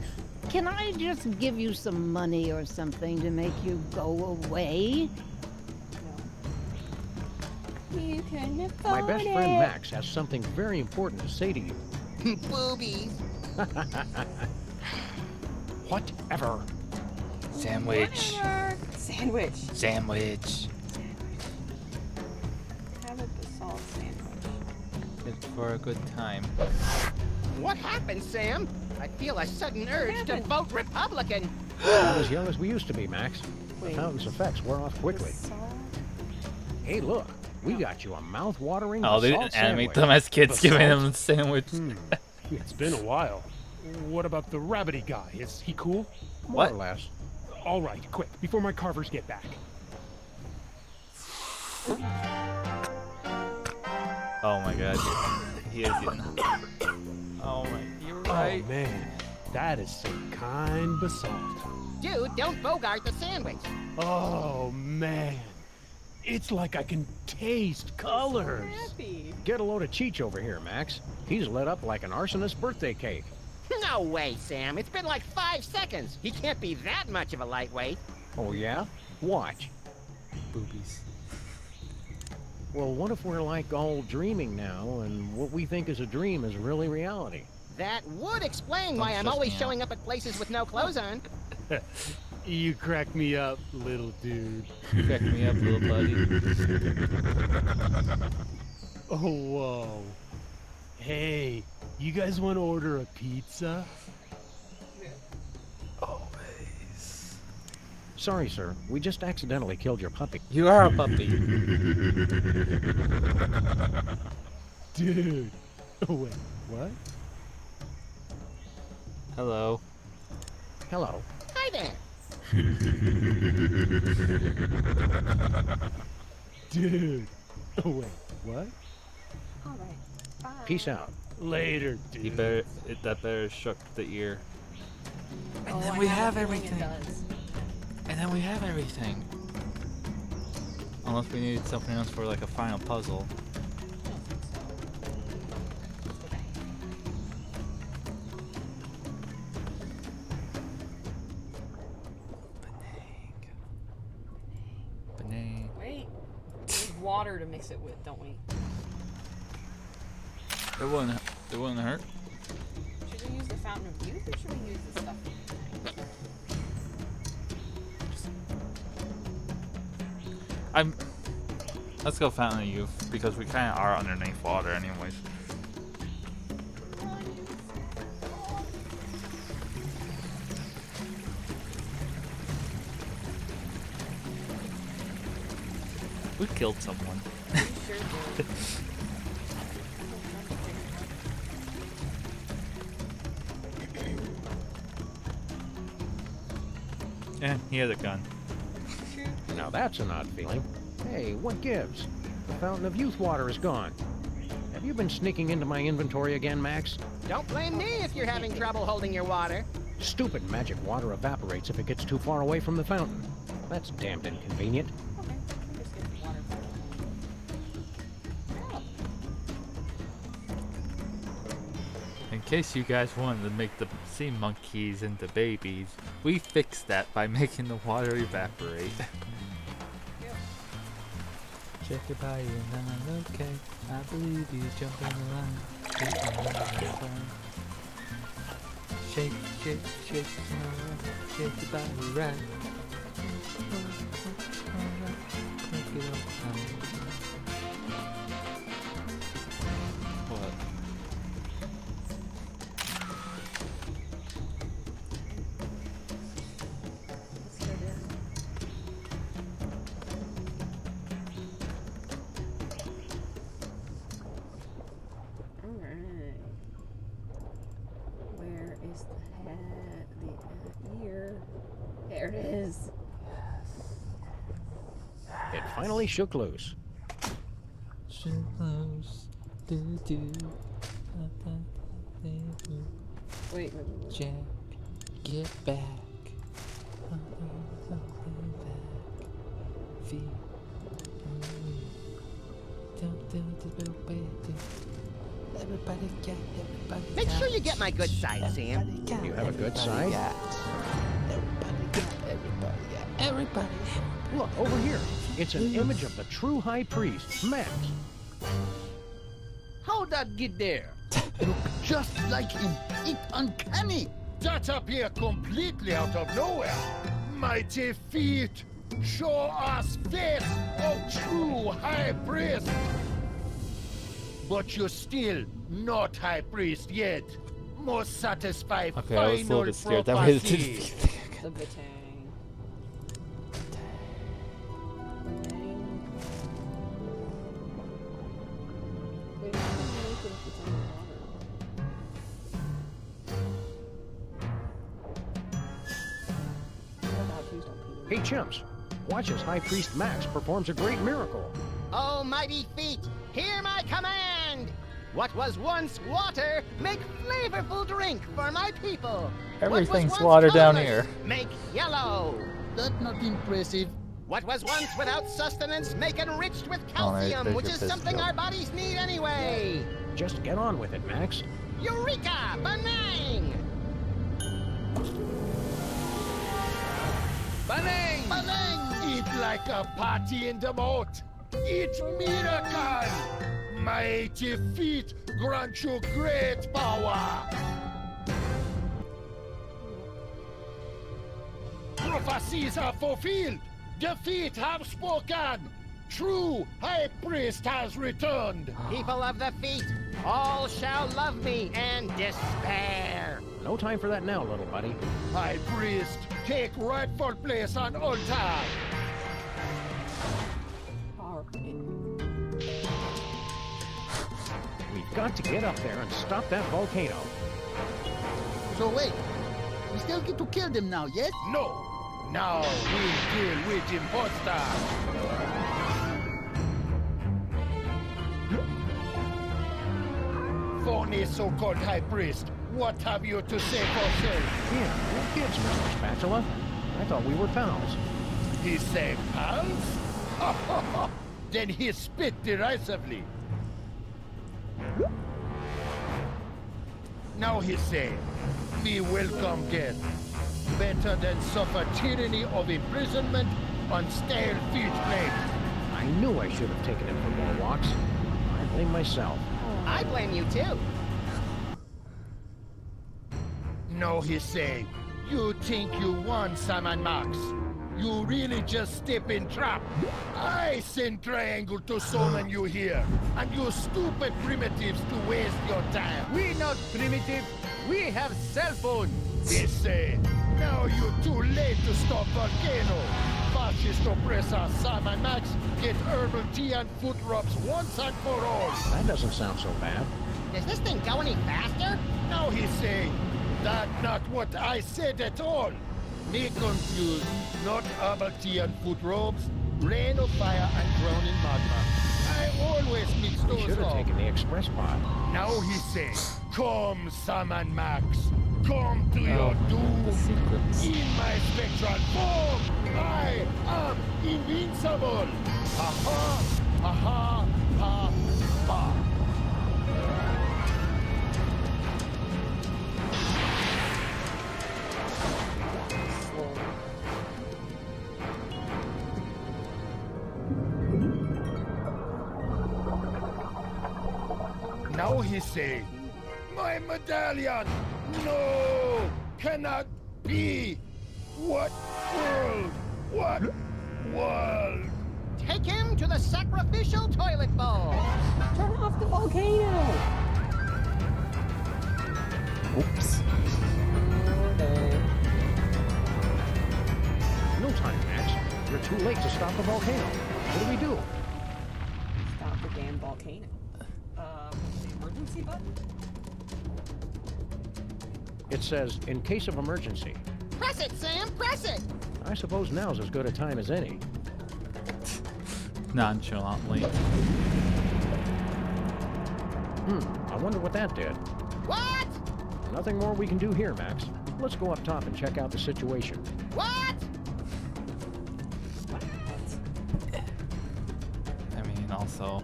Can I just give you some money or something to make you go away? You can afford My best friend Max has something very important to say to you. Boobies. Whatever. Sandwich. Whatever. Sandwich. Sandwich. Have a basalt sandwich. It's for a good time. What happened, Sam? I feel a sudden urge to vote Republican. Not as young as we used to be, Max. The Wait. fountain's effects wear off quickly. Basalt? Hey, look. We got you a mouth-watering Oh, they basalt didn't animate sandwich. them as kids giving Basalt? them a sandwich. It's been a while. What about the rabbity guy? Is he cool? More What? or less. All right, quick, before my carvers get back. Oh my god. He is getting... Oh my... You're right. Oh, man. That is some kind basalt. Dude, don't bogart the sandwich. Oh, man. It's like I can taste colors. Happy. Get a load of Cheech over here, Max. He's lit up like an arsonist's birthday cake. No way, Sam. It's been like 5 seconds. He can't be that much of a lightweight. Oh, yeah? Watch. Boobies. Well, what if we're like all dreaming now, and what we think is a dream is really reality? That would explain Don't why I'm stress always me out. showing up at places with no clothes on. You crack me up, little dude. Crack me up, little buddy. Oh, whoa. Hey, you guys want to order a pizza? Always. Sorry, sir. We just accidentally killed your puppy. You are a puppy. Dude. Oh, wait, what? Hello. Hello. Hi there. Dude. Oh, wait, what? Alright. Bye. Peace out. Later, dude. He better... that better shook the ear. And Oh, then I we have have a feeling it everything. does. And then we have everything. Unless we needed something else for like a final puzzle. Banana. Wait. We need water to mix it with, don't we? It wouldn't hurt. Should we use the fountain of youth or should we use the stuff? Let's go Fountain of Youth because we kind of are underneath water anyways. We killed someone. We sure did. Yeah, he has a gun. Now that's an odd feeling. Hey, what gives? The Fountain of Youth water is gone. Have you been sneaking into my inventory again, Max? Don't blame me if you're having trouble holding your water. Stupid magic water evaporates if it gets too far away from the fountain. That's damned inconvenient. Okay, we'll just get the water bottle. In case you guys wanted to make the sea monkeys into babies, we fixed that by making the water evaporate. Check your body and I'm okay. I believe you jump in the line. Shake, shake, shake, shake your body right. Make it all time. What? Alright. Where is the hat? The ear. There it is. It finally shook loose. Shook loose. Do do. Wait. Jack, get back. Make sure you get my good side, Sam. You have a good side? Everybody. Look, over here. It's an image of the true high priest, Max. How'd that get there? Just like him. It's uncanny. That appeared completely out of nowhere. Mighty feet. Show us face of true high priest. But you're still not high priest yet. Must satisfy Okay, I was a little bit scared that way. prophecy. The Batang. Wait, how do you make it if it's underwater? Hey, chimps. Watch as High Priest Max performs a great miracle. Oh, mighty feet, hear my command! What was once water, make flavorful drink for my people. Everything's what was once water down colorless, here. Make yellow. That's not impressive. What was once without sustenance, make enriched with Oh, there's calcium, which your is piss something joke. our bodies need anyway. Just get on with it, Max. Eureka! Banang! Banang! Banang! Eat like a party in the moat. It's miracle. Mighty feet grant you great power. Prophecies are fulfilled. The feet have spoken. True high priest has returned. People of the feet, all shall love me and despair. No time for that now, little buddy. High priest, take rightful place on altar. We've got to get up there and stop that volcano. So wait, we still get to kill them now, yes? No. Now we deal with imposter. Phony so-called high priest, what have you to say for self? Yeah, we're kids, Mr. Spatula. I thought we were pals. He say pals? Then he spit derisively. Now he say, me welcome death. Better than suffer tyranny of imprisonment on stale feet blade. I knew I should have taken him for more walks. I blame myself. I blame you too. No, he say, you think you won, Sam and Max. You really just step in trap. I send Triangle to summon you here, and you stupid primitives to waste your time. We not primitive. We have cell phones. He say, now you too late to stop volcano. Fascist oppressor Sam and Max get herbal tea and foot rubs once and for all. That doesn't sound so bad. Does this thing go any faster? Now he say, that not what I said at all. Me confused, not herbal tea and foot robes, rain of fire and drowning magma. I always mix We those should have up. taken the express pod. Now he say, come Sam and Max, come to your doom. In my spectral form, I am invincible. Ha ha, ha ha, ha, ha. Now he say, my medallion! No! Cannot be! What world? What world? Take him to the sacrificial toilet bowl. Turn off the volcano. Oops. No time, Max. You're too late to stop the volcano. What do we do? Stop the damn volcano. The emergency button? It says, in case of emergency. Press it, Sam, press it. I suppose now's as good a time as any. Nonchalantly. I wonder what that did. What? Nothing more we can do here, Max. Let's go up top and check out the situation. What? I mean, also,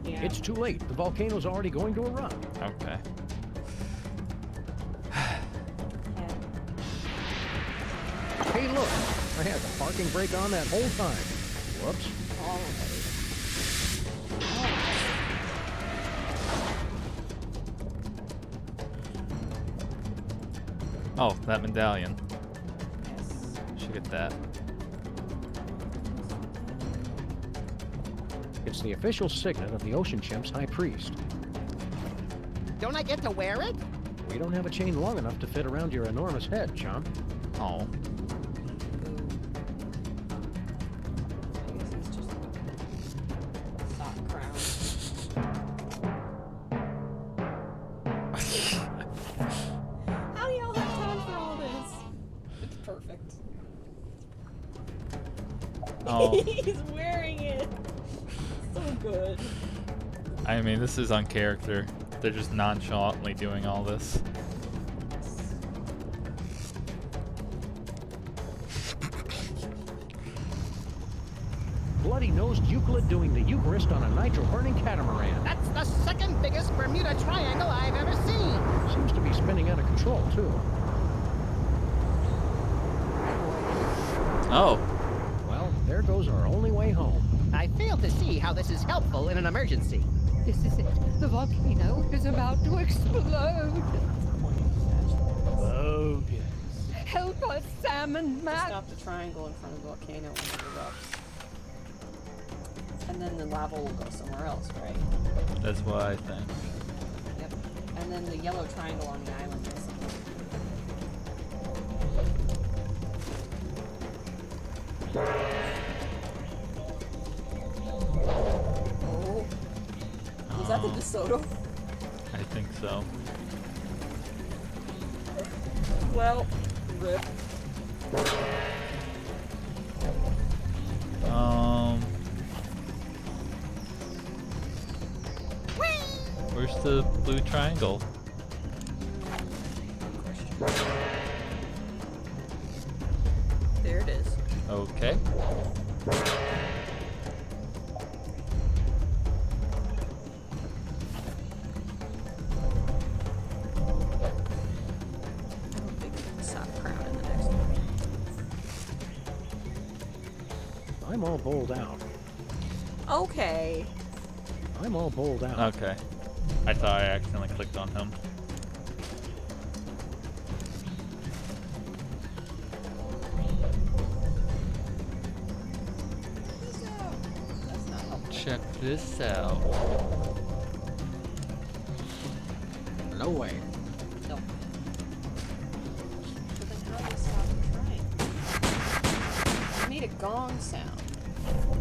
Yeah. It's too late. The volcano's already going to erupt. Okay. Hey, look! I had the parking brake on that whole time. Whoops. Oh, that medallion. Should get that. It's the official signet of the Ocean Chimp's High Priest. Don't I get to wear it? We don't have a chain long enough to fit around your enormous head, chump. Oh. How do y'all have time for all this? It's perfect. Oh. He's wearing it. So good. I mean, this is on character. They're just nonchalantly doing all this. Bloody-nosed Euclid doing the Eucharist on a nitro-burning catamaran. That's the second biggest Bermuda Triangle I've ever seen. Seems to be spinning out of control, too. Oh. Well, there goes our only way home. I fail to see how this is helpful in an emergency. This is it. The volcano is about to explode. Bogus. Help us, Sam and Matt. Stop the triangle in front of the volcano when it erupts. And then the lava will go somewhere else, right? That's what I think. Yep. And then the yellow triangle on the island is Oh. Is that the DeSoto? I think so. Well, rip. Where's the blue triangle? There it is. Okay. I'm all bowled out. Okay. I'm all bowled out. Okay. I thought I accidentally clicked on him. Check this out. No way. No. But then how do we stop trying? It made a gong sound.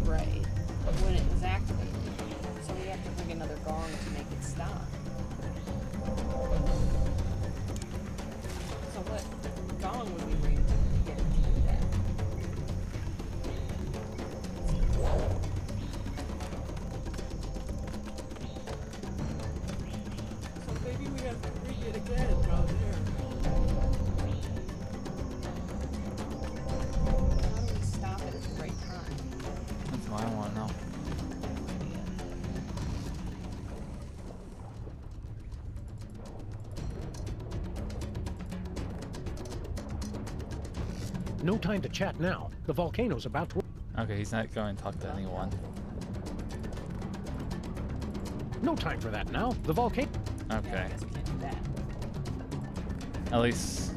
Right. When it was activated. So we have to bring another gong to make it stop. So what gong would we bring to get it to do that? So maybe we have to bring it again down there. How do we stop it at the right time? That's what I want to know. No time to chat now. The volcano's about to... Okay, he's not going to talk to anyone. No time for that now. The volcano... Okay. At least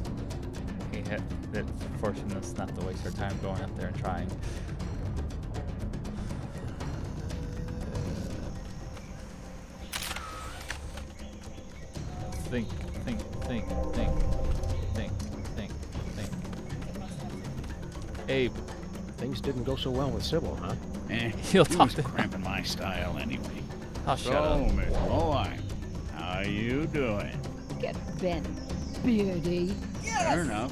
he hit it, forcing us not to waste our time going up there and trying. Think. Abe. Things didn't go so well with Sybil, huh? He'll he talk was to cramping my style anyway. Oh, shut up. So, Miss Moai, how you doing? Get bent, beardy. Fair enough.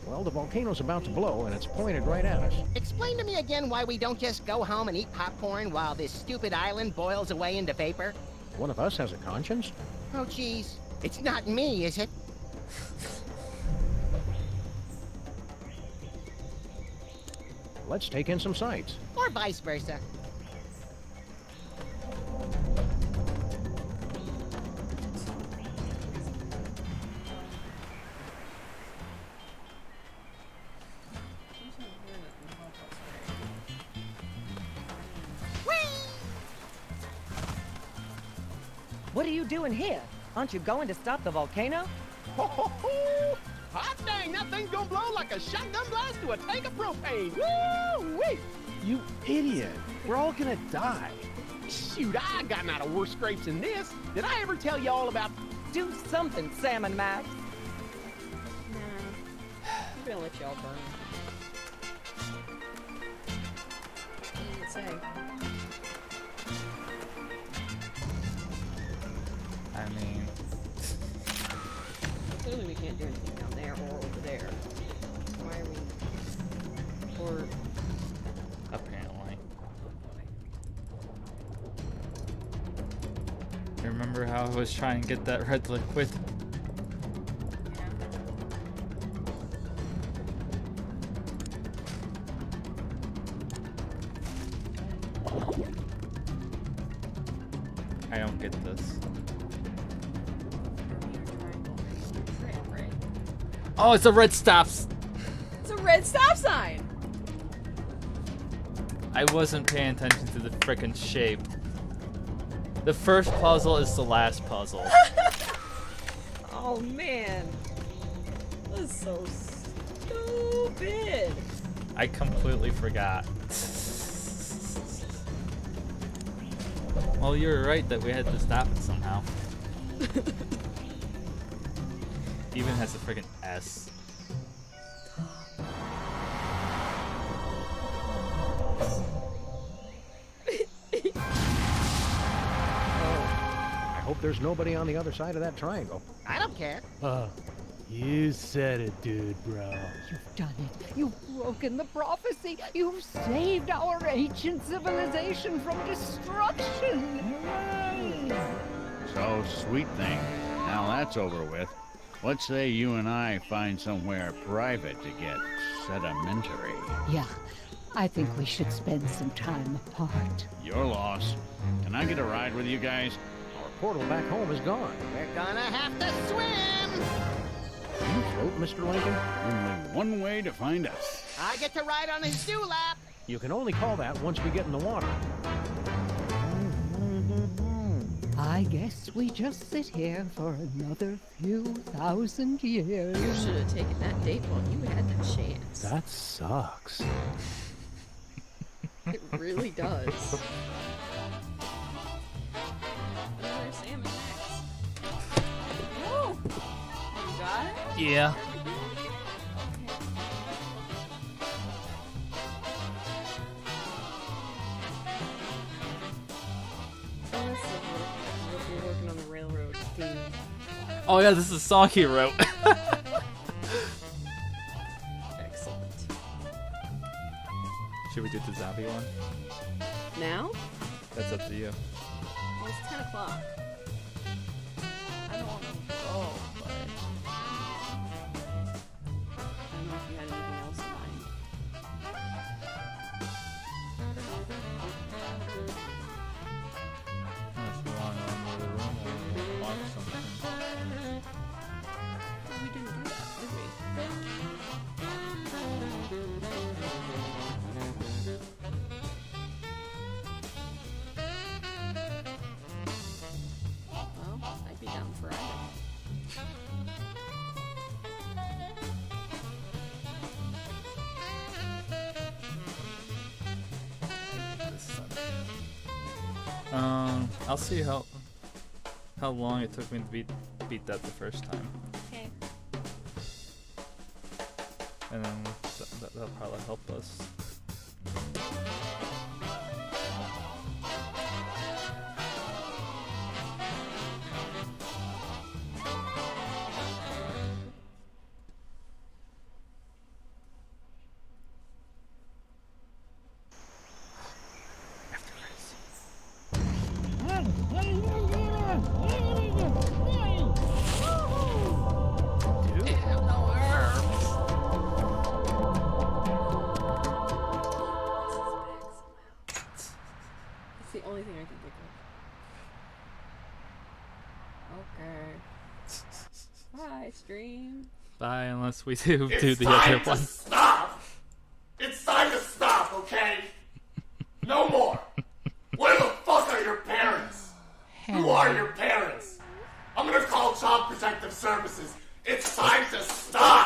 Well, the volcano's about to blow, and it's pointed right at us. Explain to me again why we don't just go home and eat popcorn while this stupid island boils away into vapor. One of us has a conscience? Oh, geez. It's not me, is it? let's take in some sights. Or vice versa. What are you doing here? Aren't you going to stop the volcano? Ho, ho, ho! Hot dang, that thing's gonna blow like a shotgun blast to a tank of propane. Woo-wee! You idiot. We're all gonna die. Shoot, I've gotten out of worse scrapes than this. Did I ever tell you all about... Do something, Salmon Max. Nah. I'm gonna let y'all burn. What did it say? I mean... Clearly we can't do anything down there or over there. Why are we... Or... Apparently. Remember how I was trying to get that red liquid? I don't get this. Oh, it's a red stops. It's a red stop sign! I wasn't paying attention to the frickin' shape. The first puzzle is the last puzzle. Oh man. This is so stupid. I completely forgot. Well, you were right that we had to stop it somehow. Even has a friggin' S. I hope there's nobody on the other side of that triangle. I don't care. You said it, dude, bro. You've done it. You've broken the prophecy. You've saved our ancient civilization from destruction. So, sweet thing. Now that's over with. Let's say you and I find somewhere private to get sedimentary. Yeah, I think we should spend some time apart. Your loss. Can I get a ride with you guys? Our portal back home is gone. We're gonna have to swim! You float, Mr. Lincoln? Only one way to find us. I get to ride on his dewlap! You can only call that once we get in the water. I guess we just sit here for another few thousand years. You should have taken that date while you had the chance. That sucks. It really does. Another salmon next. Woo! You got it? Yeah. We're working on the railroad theme. Oh yeah, this is a song he wrote. Excellent. Should we do the zombie one? Now? That's up to you. Well, it's 10 o'clock. I don't want to go, but... I don't know if you had anything else in mind. Unless you want to go to the room or watch something. Well, we didn't do that, did we? Well, I'd be down for either. I'll see how long it took me to beat that the first time. Okay. And then that'll probably help us. Bye, stream. Bye, unless we do It's the time other to one. stop. It's time to stop, okay? No more. Where the fuck are your parents? Who are your parents? I'm gonna call Child Protective Services. It's time to stop.